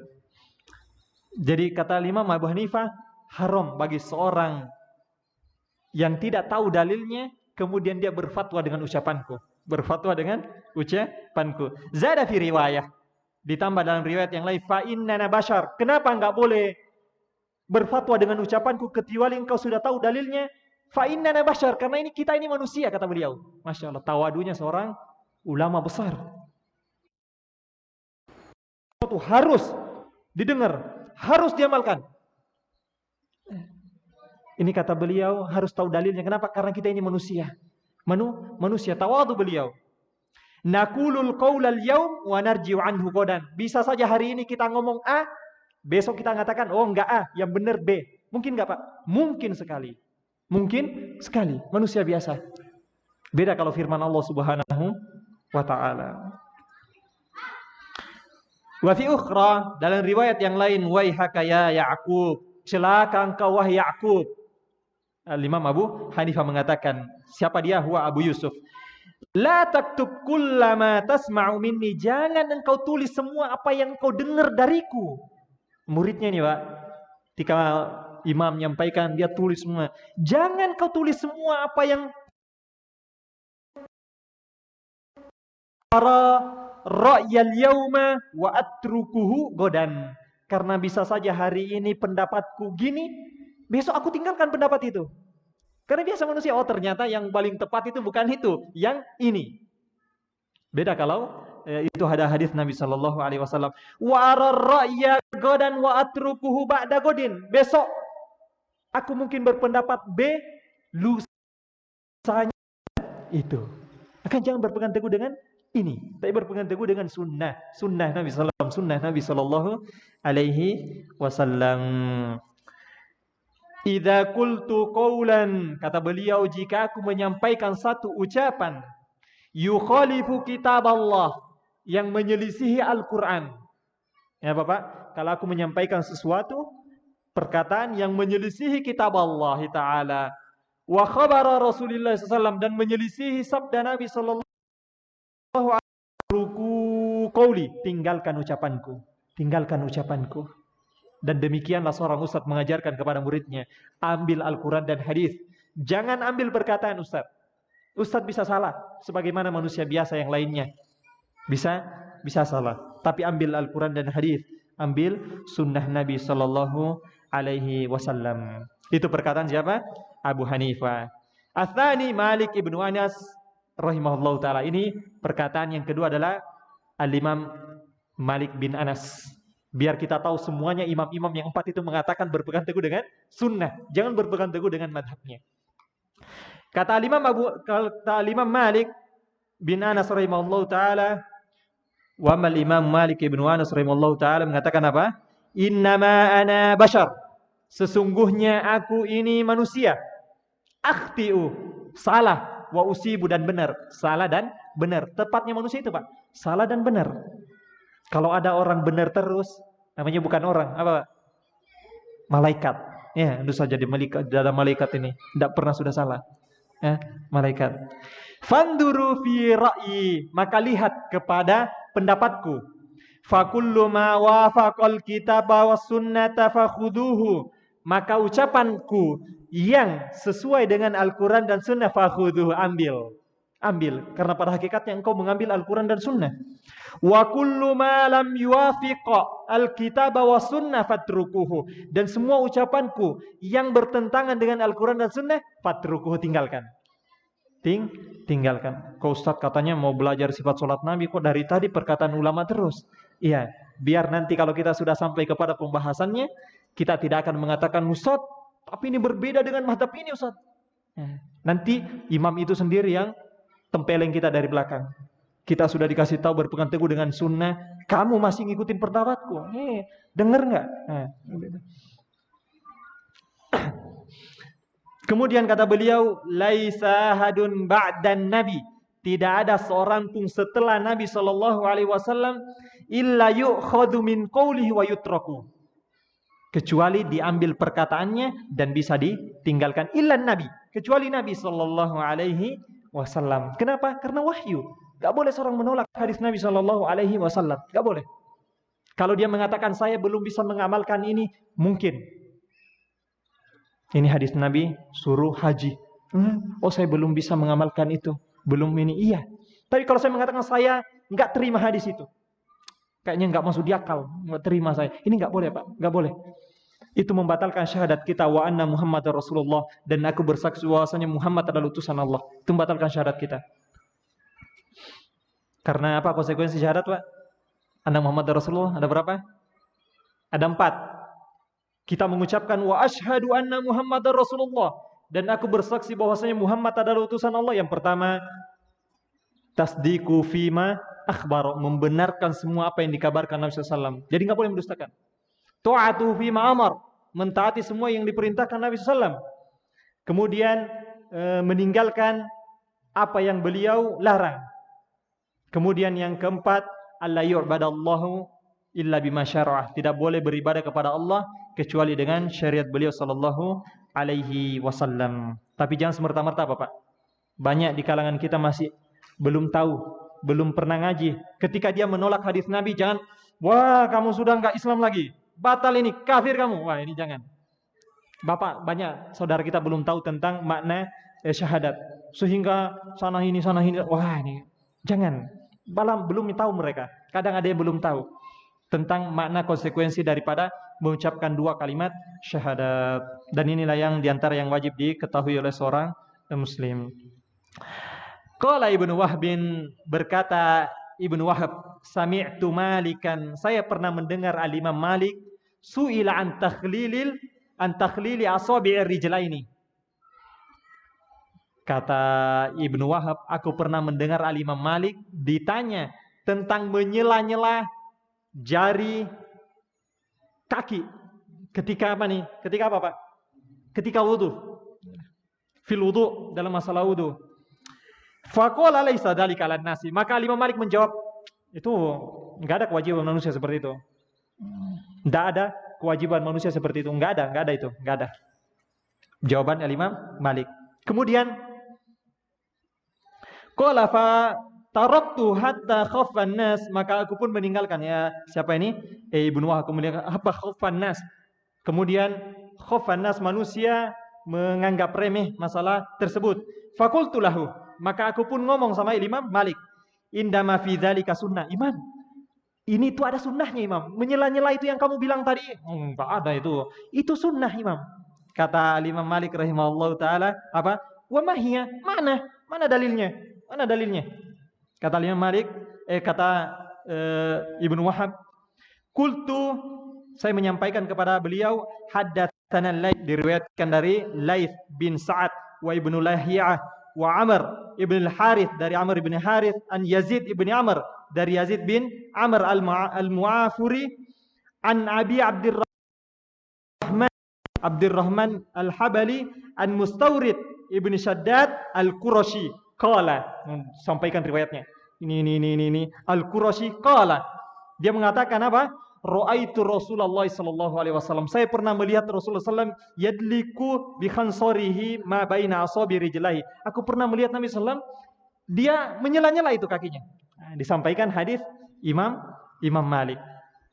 Jadi kata Imam Abu Hanifah, haram bagi seorang yang tidak tahu dalilnya, kemudian dia berfatwa dengan ucapanku. Berfatwa dengan ucapanku. Zada fi riwayah. Ditambah dalam riwayat yang lain, fa innana bashar. Kenapa enggak boleh berfatwa dengan ucapanku kecuali engkau sudah tahu dalilnya? Fa innana bashar, karena kita ini manusia, kata beliau. Masya Allah, tawadunya seorang ulama besar. Itu harus didengar, harus diamalkan. Ini kata beliau harus tahu dalilnya. Kenapa? Karena kita ini manusia. Manusia, tawadu beliau. Naqulul qaulal yaum wa narji'u anhu qadan. Bisa saja hari ini kita ngomong A, besok kita mengatakan oh enggak A, yang benar B. Mungkin enggak Pak? Mungkin sekali. Mungkin sekali. Manusia biasa. Beda kalau firman Allah Subhanahu wa taala. Wa fi ukhra, dalam riwayat yang lain, waihaka ya Ya'qub, celaka engkau wahai Ya'qub. Imam Abu Hanifah mengatakan, siapa dia? Huwa Abu Yusuf. La taktub kullama tasma'u minni, jangan engkau tulis semua apa yang engkau dengar dariku. Muridnya nih, Pak. Ketika imam menyampaikan, dia tulis semua. Jangan kau tulis semua apa yang para ra'yal yauma wa atrukuhu godan. Karena bisa saja hari ini pendapatku gini, besok aku tinggalkan pendapat itu. Karena biasa manusia, oh ternyata yang paling tepat itu bukan itu, yang ini. Beda kalau itu ada hadis Nabi Shallallahu Alaihi Wasallam. Wa ra'ya godan wa atrukuhu ba'da godin. Besok aku mungkin berpendapat B, lusanya itu. Akan jangan berpegang teguh dengan ini, tapi berpegang teguh dengan sunnah Nabi Sallallahu, sunnah Nabi Sallallahu Alaihi Wasallam. Idza qultu qawlan, kata beliau, jika aku menyampaikan satu ucapan, yukhalifu kitab Allah, yang menyelisihi Al-Quran. Ya Bapak, kalau aku menyampaikan sesuatu perkataan yang menyelisihi kitab Allah Ta'ala, wa khabara Rasulullah SAW, dan menyelisihi sabda Nabi Sallallahu Qawli, tinggalkan ucapanku. Dan demikianlah seorang ustaz mengajarkan kepada muridnya, ambil Al-Quran dan hadis. Jangan ambil perkataan ustaz. Ustaz bisa salah, sebagaimana manusia biasa yang lainnya. Bisa salah. Tapi ambil Al-Quran dan hadis, ambil sunnah Nabi Sallallahu Alaihi Wasallam. Itu perkataan siapa? Abu Hanifah. Atsani Malik ibnu Anas rahimahullah taala. Ini perkataan yang kedua adalah Al-Imam Malik bin Anas. Biar kita tahu semuanya imam-imam yang 4 itu mengatakan berpegang teguh dengan sunnah, jangan berpegang teguh dengan madhabnya. Kata Imam Malik bin Anas rahimahullah taala, wa mal Imam Malik bin Anas rahimahullah taala mengatakan apa? Innama ana bashar, sesungguhnya aku ini manusia. Akhti'u, salah, wa usibu, dan benar. Salah dan benar. Tepatnya manusia itu, Pak. Salah dan benar. Kalau ada orang benar terus, namanya bukan orang, apa Pak? Malaikat. Ya, tentu saja di dalam malaikat ini tidak pernah sudah salah. Ya, malaikat. Fanduru fi ra'yi, maka lihat kepada pendapatku. Fakullu ma wafaqal kitaba was sunnata fakhuduhu, maka ucapanku yang sesuai dengan Al-Quran dan Sunnah fakhuduhu, ambil, karena pada hakikatnya engkau mengambil Al-Quran dan Sunnah. Wa kullu ma lam yuwafiqa al-kitab wa sunnah fatrukuhu, dan semua ucapanku yang bertentangan dengan Al-Quran dan Sunnah fatrukuhu, tinggalkan. Tinggalkan. Kau Ustaz katanya mau belajar sifat sholat Nabi, kok dari tadi perkataan ulama terus? Iya, biar nanti kalau kita sudah sampai kepada pembahasannya, kita tidak akan mengatakan Ustaz, tapi ini berbeda dengan madhab ini Ustaz. Nanti imam itu sendiri yang tempeleng kita dari belakang. Kita sudah dikasih tahu berpegang teguh dengan sunnah, kamu masih ngikutin pendapatku. Dengar nggak? Kemudian kata beliau, laisa hadun ba'dan nabi, tidak ada seorang pun setelah Nabi Shallallahu Alaihi Wasallam illa yu'khadhu min qawlihi wa yutraku, kecuali diambil perkataannya dan bisa ditinggalkan. Illa nabi, kecuali Nabi Shallallahu Alaihi Wasallam. Kenapa? Karena wahyu. Gak boleh seorang menolak hadis Nabi Shallallahu Alaihi Wasallam. Gak boleh. Kalau dia mengatakan saya belum bisa mengamalkan ini, mungkin ini hadis Nabi suruh haji. Oh saya belum bisa mengamalkan itu, belum ini. Iya. Tapi kalau saya mengatakan saya nggak terima hadis itu, kayaknya nggak masuk di akal, nggak terima saya. Ini nggak boleh Pak, nggak boleh. Itu membatalkan syahadat kita wa anna Muhammad Rasulullah, dan aku bersaksi bahwasanya Muhammad adalah utusan Allah. Itu membatalkan syahadat kita. Karena apa konsekuensi syahadat Pak? Anna Muhammad Rasulullah ada berapa? Ada 4. Kita mengucapkan wa asyhadu anna Muhammad Rasulullah, dan aku bersaksi bahwasanya Muhammad adalah utusan Allah. Yang pertama, tasdiqu fima akhbar, membenarkan semua apa yang dikabarkan Nabi SAW. Jadi nggak boleh mendustakan. Ta'atu fima amar, mentaati semua yang diperintahkan Nabi SAW. Kemudian meninggalkan apa yang beliau larang. Kemudian yang keempat, alla yu'badallahu illa bima syara'ah. Tidak boleh beribadah kepada Allah kecuali dengan syariat beliau sallallahu alaihi wasallam. Tapi jangan semerta-merta, Bapak. Banyak di kalangan kita masih belum tahu, belum pernah ngaji. Ketika dia menolak hadis Nabi, jangan, wah kamu sudah enggak Islam lagi, batal ini, kafir kamu. Wah ini jangan. Bapak, banyak saudara kita belum tahu tentang makna syahadat. Sehingga sana ini, wah ini jangan. Belum tahu mereka. Kadang ada yang belum tahu tentang makna konsekuensi daripada mengucapkan dua kalimat syahadat. Dan inilah yang diantara yang wajib diketahui oleh seorang muslim. Qala Ibnu Wahbin, berkata Ibnu Wahab, sami'tu Malikan, saya pernah mendengar Al-Imam Malik, su'ila an takhlili asabi'ir rijlaini. Kata Ibnu Wahab, aku pernah mendengar Al-Imam Malik ditanya tentang menyela-nyela jari kaki. Ketika apa nih? Ketika apa, Pak? Ketika wudu. Fil wudu, dalam masalah wudu. Faqala laisa dzalika 'alan nasi. Maka Imam Malik menjawab, itu enggak ada kewajiban manusia seperti itu. Enggak ada kewajiban manusia seperti itu. Enggak ada itu, enggak ada. Jawaban Imam Malik. Kemudian qala fa taraktu hatta khaffan nas, maka aku pun meninggalkan. Ya, siapa ini? Ibnu Wahab. Kemudian apa khaffan nas? Kemudian khaffan nas, manusia menganggap remeh masalah tersebut. Faqultu lahu, maka aku pun ngomong sama Imam Malik, indama fi dzalika sunnah. Imam, ini tuh ada sunnahnya, Imam. Menyela-nyela itu yang kamu bilang tadi, enggak ada itu. Itu sunnah, Imam. Kata Imam Malik rahimahullahu taala, apa? Wa mahiyya? Mana dalilnya? Mana dalilnya? Kata Imam Malik, kata Ibnu Wahab, qultu, saya menyampaikan kepada beliau, haddatsana Laits, diriwayatkan dari Laits bin Sa'ad wa Ibnu Lahiyah wa Amr ibn al-Harith, dari Amr ibn Harith, an Yazid ibn Amr, dari Yazid bin Amr al-Mu'afuri, an Abi Abdurrahman al-Habali, an Mustawrid ibn Shaddad al-Qurashi, qala, sampaikan riwayatnya. Ini al-Qurashi qala, dia mengatakan apa? Ra'aitu Rasulullah sallallahu alaihi wasallam, saya pernah melihat Rasulullah sallam yadliku bi khansarihi ma baina asabi rijlaihi. Aku pernah melihat Nabi sallam dia menyela-nyela itu kakinya. Nah, disampaikan hadis Imam Malik.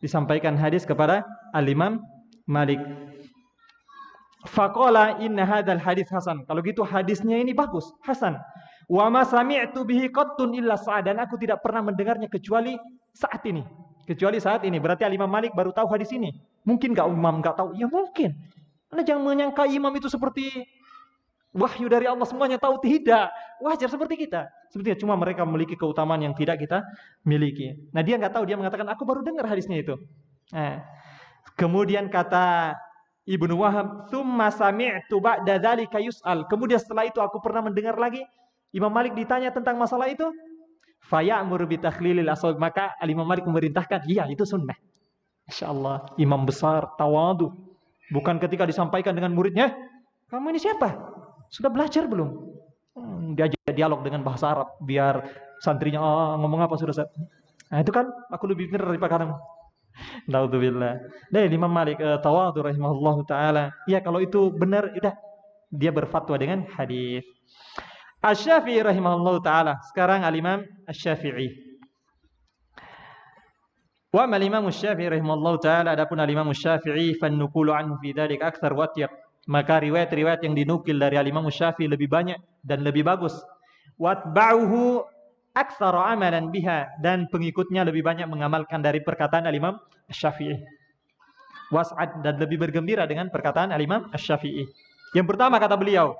Disampaikan hadis kepada Al-Imam Malik. Faqala inna hadzal hadis hasan. Kalau gitu hadisnya ini bagus, hasan. Wa ma sami'tu bihi qattun illa sa'ad, dan aku tidak pernah mendengarnya kecuali saat ini. Kecuali saat ini. Berarti Imam Malik baru tahu hadis ini. Mungkin enggak Imam enggak tahu? Ya mungkin. Anda jangan menyangka imam itu seperti wahyu dari Allah semuanya tahu, tidak. Wajar seperti kita. Sepertinya cuma mereka memiliki keutamaan yang tidak kita miliki. Nah, dia enggak tahu, dia mengatakan aku baru dengar hadisnya itu. Nah, kemudian kata Ibnu Wahab, "Tsumma sami'tu ba'da dzalika yus'al." Kemudian setelah itu aku pernah mendengar lagi Imam Malik ditanya tentang masalah itu. Faya'mur bi takhlilil asab, maka Imam Malik memerintahkan, iya itu sunnah. Masyaallah, imam besar, tawadu. Bukan ketika disampaikan dengan muridnya, kamu ini siapa? Sudah belajar belum? Diajak dialog dengan bahasa Arab biar santrinya ngomong apa sudah. Nah, itu kan aku lebih benar daripada kamu. Naudzubillah. Dari Imam Malik tawadu rahimahullahu taala. Ya kalau itu benar, udah dia berfatwa dengan hadis. Asy-Syafi'i rahimahullahu taala. Sekarang Al-Imam Asy-Syafi'i. Wa al-Imam Asy-Syafi'i rahimahullahu taala, adapun Al-Imam Asy-Syafi'i fan-nuqulu anhu fi dzalika aktsar wa atyab. Maka riwayat-riwayat yang dinukil dari Al-Imam Asy-Syafi'i lebih banyak dan lebih bagus. Watba'uhu aktsar amalan biha, dan pengikutnya lebih banyak mengamalkan dari perkataan Al-Imam Asy-Syafi'i. Was'ad, dan lebih bergembira dengan perkataan Al-Imam Asy-Syafi'i. Yang pertama kata beliau,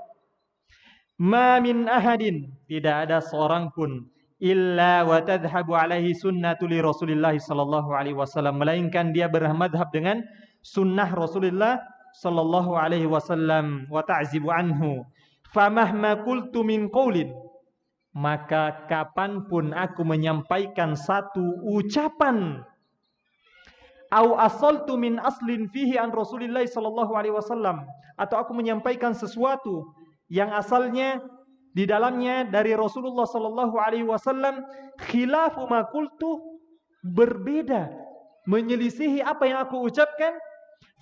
ma min ahadin, tidak ada seorang pun, illa wa tadhhabu alaihi sunnatu li Rasulillah sallallahu alaihi wasallam, melainkan dia bermadhab dengan sunnah Rasulullah sallallahu alaihi wasallam, wa ta'zibu anhu. Famahma qultu min qaulin, maka kapanpun aku menyampaikan satu ucapan, au asaltu min aslin fihi an Rasulillah sallallahu alaihi wasallam, atau aku menyampaikan sesuatu yang asalnya di dalamnya dari Rasulullah sallallahu alaihi wasallam khilafu ma qultu, berbeda, menyelisihi apa yang aku ucapkan,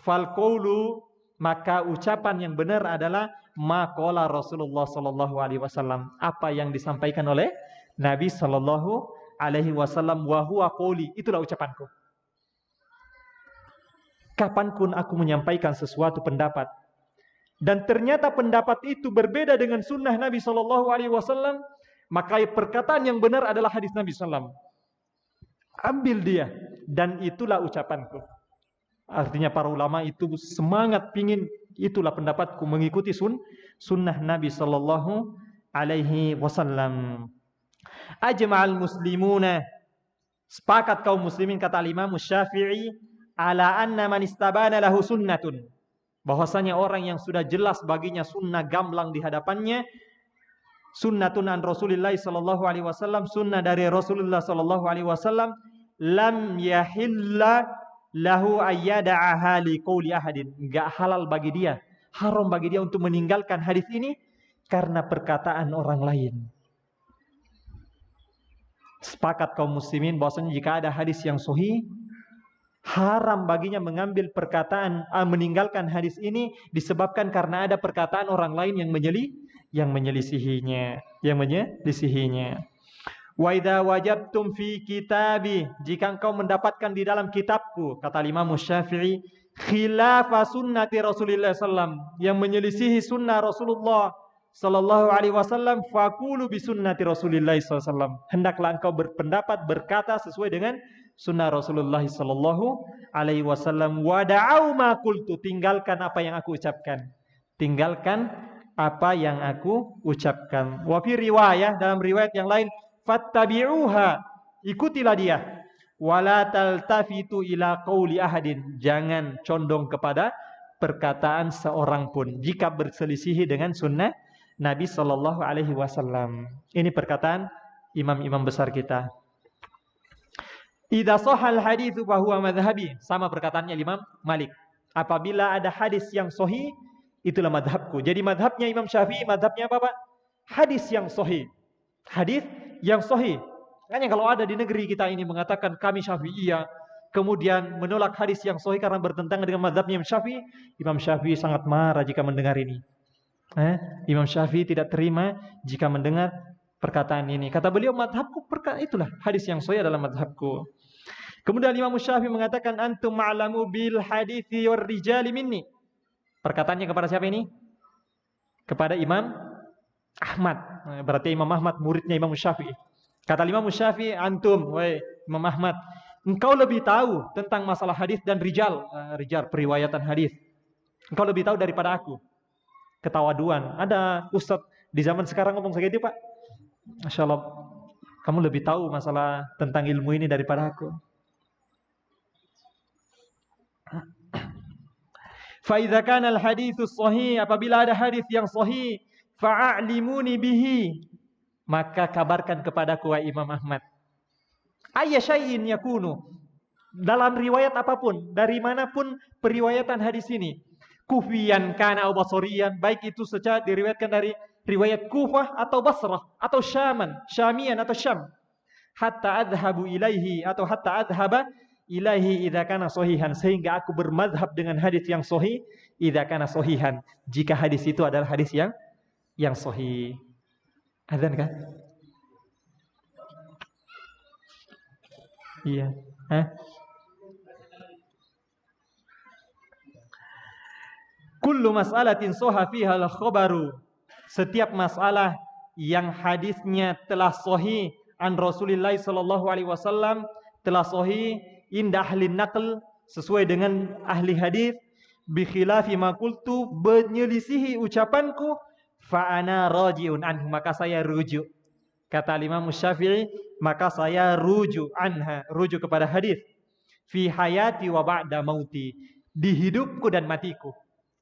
fal qaulu, maka ucapan yang benar adalah ma qala Rasulullah sallallahu alaihi wasallam, apa yang disampaikan oleh Nabi sallallahu alaihi wasallam, wa huwa qauli, itulah ucapanku. Kapanpun aku menyampaikan sesuatu pendapat dan ternyata pendapat itu berbeda dengan sunnah Nabi sallallahu alaihi wasallam, maka perkataan yang benar adalah hadis Nabi sallam. Ambil dia, dan itulah ucapanku. Artinya para ulama itu semangat pingin itulah pendapatku, mengikuti sunnah Nabi sallallahu alaihi wasallam. Ajma'al muslimuna, sepakat kaum muslimin, kata Imam Syafi'i, ala anna man istabana lahu sunnatun, bahwasanya orang yang sudah jelas baginya sunnah gamblang di hadapannya, sunnatun an Rasulillah sallallahu alaihi wasallam, sunnah dari Rasulullah sallallahu alaihi wasallam, lam yahilla lahu ayyada'aha li qauli ahadin, enggak halal bagi dia, haram bagi dia untuk meninggalkan hadis ini karena perkataan orang lain. Sepakat kaum muslimin bahwasanya jika ada hadis yang sahih, haram baginya mengambil perkataan, meninggalkan hadis ini disebabkan karena ada perkataan orang lain yang menyelisihinya. Wa idza wajabtum fi kitabi, jika engkau mendapatkan di dalam kitabku, kata Imam Syafi'i, khilafa sunnati Rasulillah sallam, yang menyelisihi sunnah Rasulullah sallallahu alaihi wasallam, faqulu bi sunnati Rasulillah sallallahu alaihi wasallam, hendaklah engkau berpendapat, berkata sesuai dengan sunnah Rasulullah sallallahu alaihi wasallam. Wada'au ma qultu, tinggalkan apa yang aku ucapkan. Tinggalkan apa yang aku ucapkan. Wa fi riwayah, dalam riwayat yang lain, fattabi'uha, ikutilah dia. Wala taltafitu ila qauli ahadin, jangan condong kepada perkataan seorang pun jika berselisihi dengan sunnah Nabi sallallahu alaihi wasallam. Ini perkataan imam-imam besar kita. Idza shahal haditsu fa huwa madhhabi, sama perkataannya Imam Malik. Apabila ada hadis yang sahih, itulah madhabku. Jadi madhabnya Imam Syafi'i, madhabnya apa Pak? Hadis yang sahih. Hadis yang sahih. Makanya kalau ada di negeri kita ini mengatakan kami Syafi'iyah, kemudian menolak hadis yang sahih karena bertentangan dengan madhabnya Imam Syafi'i sangat marah jika mendengar ini. Imam Syafi'i tidak terima jika mendengar perkataan ini. Kata beliau, madhabku itulah hadis yang sahih adalah madhabku. Kemudian Imam Syafi'i mengatakan, antum ma'lamu bil hadithi war rijali minni. Perkataannya kepada siapa ini? Kepada Imam Ahmad. Berarti Imam Ahmad muridnya Imam Syafi'i. Kata Imam Syafi'i, antum, wahai Imam Ahmad, engkau lebih tahu tentang masalah hadis dan rijal periwayatan hadis. Engkau lebih tahu daripada aku. Ketawaduan. Ada ustadz di zaman sekarang ngomong seperti itu, Pak. Masya Allah, kamu lebih tahu masalah tentang ilmu ini daripada aku. Fa idza kana al haditsus sahih, apabila ada hadis yang sahih, fa'alimuni bihi, maka kabarkan kepadaku wahai Imam Ahmad. Ayya syai'in yakunu, dalam riwayat apapun, dari manapun periwayatan hadis ini, kufiyan kana au basriyan, baik itu secara diriwayatkan dari riwayat Kufah atau Basrah atau Syamian atau Syam, hatta adhabu ilaihi atau hatta adhaba ilaihi idza kana sahihan, sehingga aku bermadhab dengan hadis yang sahih idza kana sahihan, jika hadis itu adalah hadis yang sahih. Azan kan? Iya. Kullu mas'alatin sahha fiha al-khabaru, setiap masalah yang hadisnya telah sahih an Rasulullah sallallahu alaihi wasallam, telah sahih inda ahli naql, sesuai dengan ahli hadis, bi khilafi ma qultu, menyelisihi ucapanku, fa ana raji'un anhu, maka saya rujuk. Kata Imam Syafi'i, maka saya rujuk kepada hadis, fi hayati wa ba'da mauti, di hidupku dan matiku.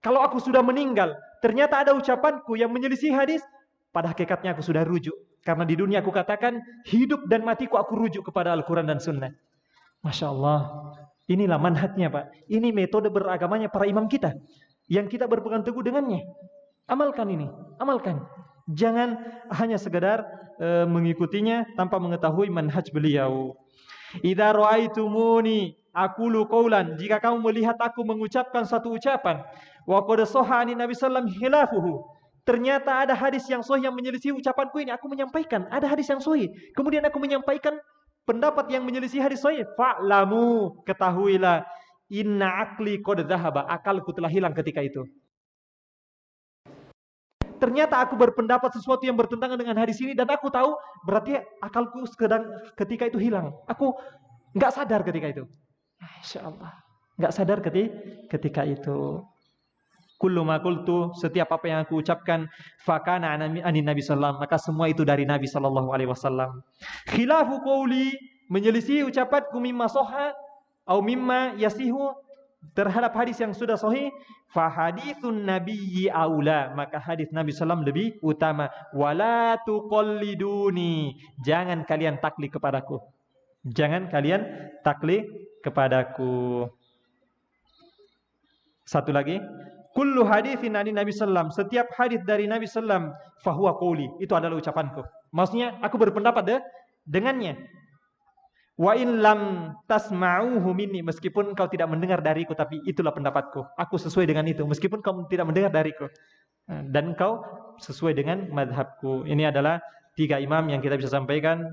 Kalau aku sudah meninggal, ternyata ada ucapanku yang menyelisih hadis, pada hakikatnya aku sudah rujuk. Karena di dunia aku katakan, hidup dan matiku aku rujuk kepada Al-Quran dan Sunnah. Masya Allah, inilah manhajnya Pak. Ini metode beragamanya para imam kita, yang kita berpegang teguh dengannya. Amalkan ini, amalkan. Jangan hanya sekedar mengikutinya tanpa mengetahui manhaj beliau. Idza ra'aitumuni aqulu qaulan, jika kamu melihat aku mengucapkan satu ucapan, wa qad sahha Nabi sallam khilafuhu, ternyata ada hadis yang sahih yang menyelisih ucapanku ini, aku menyampaikan ada hadis yang sahih, kemudian aku menyampaikan pendapat yang menyelisih hadis sahih, fa'lamu, ketahuilah, inna aqli qad dhahaba, akalku telah hilang ketika itu. Ternyata aku berpendapat sesuatu yang bertentangan dengan hadis ini dan aku tahu berarti akalku ketika itu hilang. Aku nggak sadar ketika itu. Insya Allah. Nggak sadar ketika itu. Kullu ma qultu, setiap apa yang aku ucapkan, fakana ani Nabi sallallahu, maka semua itu dari Nabi sallallahu alaihi wasallam. Khilafu qawli, menyelisih ucapanku mimma sahha atau mimma yasihu, terhadap hadis yang sudah sahih, fa haditsun nabiyyi aula, maka hadis Nabi sallam lebih utama. Wala tuqalliduni, jangan kalian taklid kepadaku. Jangan kalian taklid kepadaku. Satu lagi, kullu haditsin ani Nabi sallam, setiap hadis dari Nabi sallam, fa huwa qauli, itu adalah ucapanku. Maksudnya aku berpendapat dengannya. Wa in lam tasma'uhu minni, meskipun kau tidak mendengar dariku, tapi itulah pendapatku. Aku sesuai dengan itu, meskipun kau tidak mendengar dariku. Dan kau sesuai dengan madhabku. Ini adalah 3 imam yang kita bisa sampaikan.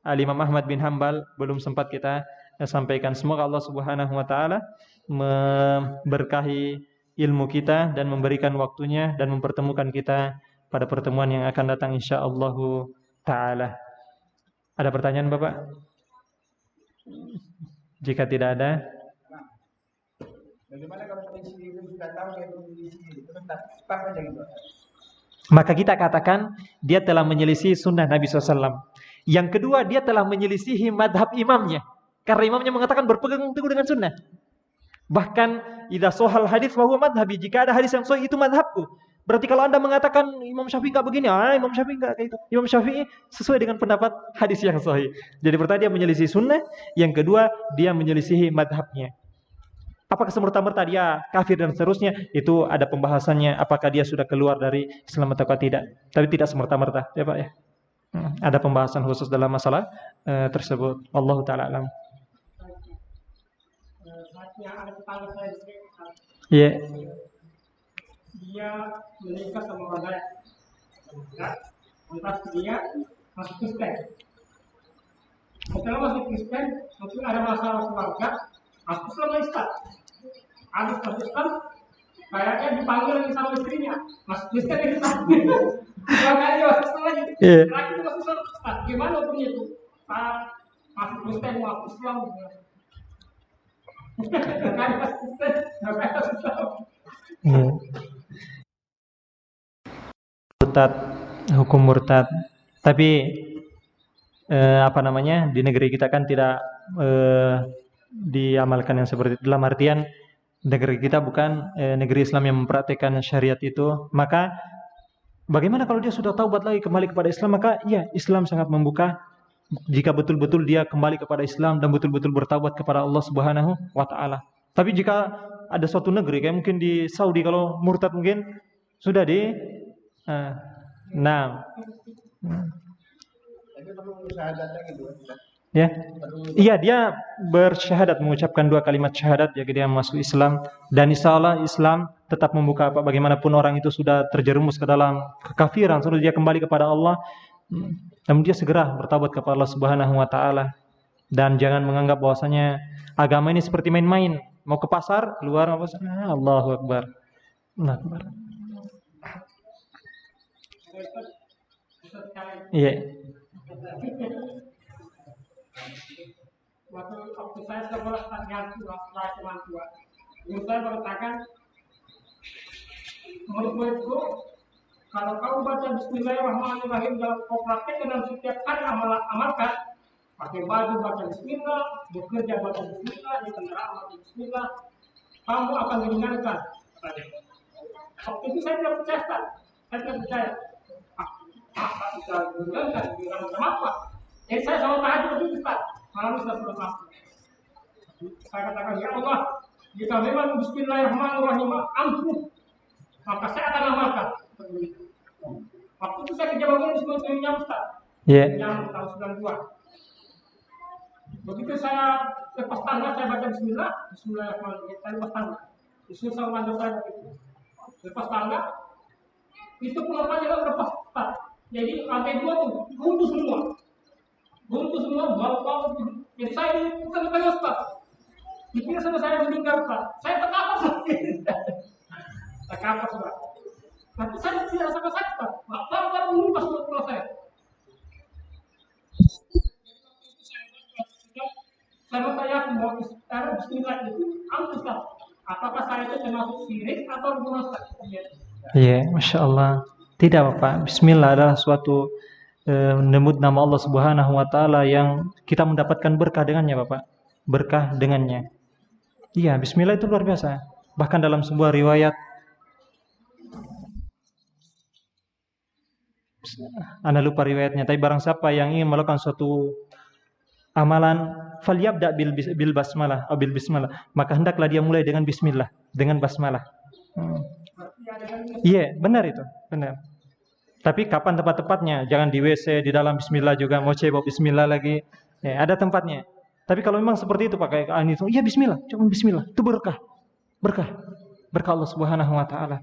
Al-Imam Ahmad bin Hanbal belum sempat kita sampaikan. Semoga Allah Subhanahu wa taala memberkahi ilmu kita dan memberikan waktunya dan mempertemukan kita pada pertemuan yang akan datang insyaallah taala. Ada pertanyaan, Bapak? Jika tidak ada, bagaimana kalau polisi itu sudah tahu dia menyelisih itu tetap aja gitu? Maka kita katakan dia telah menyelisih sunnah Nabi SAW. Yang kedua, dia telah menyelisihi madhab imamnya, karena imamnya mengatakan berpegang teguh dengan sunnah. Bahkan idza sohal hadis fa huwa madhabi, jika ada hadis yang sahih itu madhabku. Berarti kalau Anda mengatakan Imam Syafi'i enggak begini, Imam Syafi'i enggak kayak itu. Imam Syafi'i sesuai dengan pendapat hadis yang sahih. Jadi pertama dia menyelisih sunnah, yang kedua dia menyelisihi madhabnya. Apakah semerta-merta dia kafir dan seterusnya, itu ada pembahasannya, apakah dia sudah keluar dari Islam atau tidak. Tapi tidak semerta-merta, ya Pak ya. Ada pembahasan khusus dalam masalah tersebut. Wallahu taala alam. Iya. Dia menikah sama orang lain, lantas dia masuk Kristen. Setelah masuk Kristen, mungkin ada masalah keluarga, masuk Islam. Habis masuk Islam, kayaknya dipanggil lagi sama istrinya, masuk Kristen lagi sama. Makanya dia masuk Islam lagi. Lagi itu masuk Islam. Gimana hukumnya itu? Masuk Kristen, masuk Islam. Kan masuk Kristen, nggak masuk Islam. Murtad, hukum murtad. Tapi di negeri kita kan tidak diamalkan yang seperti itu. Dalam artian negeri kita bukan negeri Islam yang mempraktikkan syariat itu. Maka bagaimana kalau dia sudah taubat lagi kembali kepada Islam? Maka ya, Islam sangat membuka jika betul-betul dia kembali kepada Islam dan betul-betul bertaubat kepada Allah Subhanahu wa taala. Tapi jika ada suatu negeri kayak mungkin di Saudi, kalau murtad mungkin sudah ya. Iya, dia bersyahadat, mengucapkan 2 kalimat syahadat, jadi dia masuk Islam, dan insyaallah Islam tetap membuka bagaimanapun orang itu sudah terjerumus ke dalam kekafiran, sudah dia kembali kepada Allah, namun dia segera bertaubat kepada Allah Subhanahu wa taala. Dan jangan menganggap bahwasanya agama ini seperti main-main, mau ke pasar, keluar Allahu Akbar. Akbar. Iya. Waktu saya sekolah sarjana tua, guru saya mengatakan, murid-muridku, kalau kamu baca Bismillahirrahmanirrahim dalam praktek dalam setiap hari amalkan, pakai baju baca Bismillah, bekerja baca Bismillah, di kendaraan baca Bismillah, kamu akan diringankan. Waktu itu saya tidak percaya, saya tidak percaya. Apa bisa diringankan? Diringankan apa? Jadi saya sama tahajud itu Ustaz, malam sudah selesai. Saya katakan, ya Allah, jika memang Bismillahirrahmanirrahim ampuh, maka saya akan amalkan. Waktu itu saya kerja bangunan di Sungai Nyam, Ustaz. Iya. Nyam tahun 92. Begitu saya lepas tangga, saya baca Bismillah, Bismillahirrahmanirrahim. Saya lepas tangga. Disuruh sama tangga saya begitu. Lepas tangga, itu penumpangnya kan lepas Ustaz. Jadi lantai 2 tuh runtuh semua. Runtuh semua, bau-bau. Jadi saya bukan tangga Ustaz. Dikira sama saya meninggal Ustaz. Saya terkapar terkapar Ustaz. Tapi saya tidak sampai sakit Ustaz. Bapak menumpas kepala saya. Saya yakin bahwa Bismillah itu ampuh Ustaz. Apakah saya itu termasuk syirik atau bukan Ustaz? Iya, Masya Allah. Tidak Bapak, Bismillah adalah suatu menyebut nama Allah Subhanahu wa Ta'ala yang kita mendapatkan berkah dengannya Bapak. Berkah dengannya. Iya, Bismillah itu luar biasa. Bahkan dalam sebuah riwayat, Anda lupa riwayatnya, tapi barang siapa yang ingin melakukan suatu amalan, falyabda bil basmalah atau bil bismillah, maka hendaklah dia mulai dengan bismillah, dengan basmalah. Iya, benar itu, benar. Tapi kapan tepat-tepatnya? Jangan di WC, di dalam bismillah juga, mau cebok bismillah lagi. Ya, ada tempatnya. Tapi kalau memang seperti itu pakai itu, iya bismillah, cuma bismillah. Itu berkah. Berkah. Berkah Allah Subhanahu wa Ta'ala.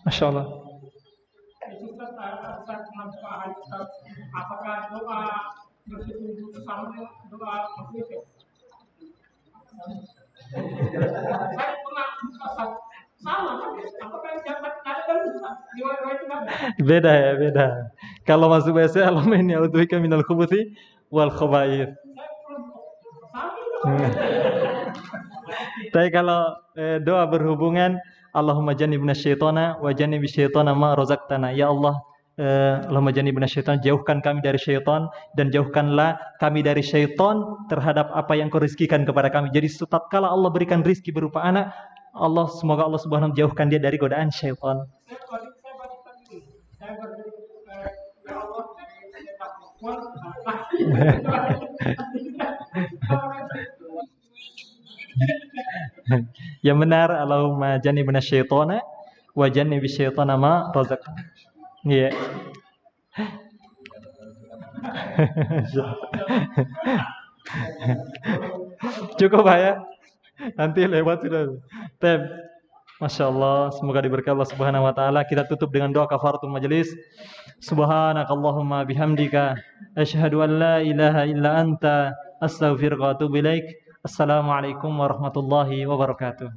Masya Allah. Apakah doa bersekutu sama doa maksudnya? Saya pernah sama kan? Apakah jangan ada kan riwayat itu ada? Beda ya, beda. Kalau masuk WC, Allahumma inni a'udzubika minal khubuthi wal khaba'ith. Tapi kalau doa berhubungan, Allahumma jannibna syaitana wa jannibi syaitana ma razaqtana. Ya Allah, Allahumma jannibna syaitan, jauhkan kami dari syaitan dan jauhkanlah kami dari syaitan terhadap apa yang Kau rizkikan kepada kami. Jadi tatkala Allah berikan rizki berupa anak, semoga Allah Subhanahu wa ta'ala jauhkan dia dari godaan syaitan. Yang benar, Allahumma jannibna syaitana wa jannibi syaitana ma razaqtana. Iya. Cukup ya. Nanti lewat sudah. Masya Allah, semoga diberkahi Allah Subhanahu wa Ta'ala. Kita tutup dengan doa kafaratul majelis. Subhanakallahumma bihamdika asyhadu an la ilaha illa anta astaghfiruka wa atubu ilaik. Assalamualaikum warahmatullahi wabarakatuh.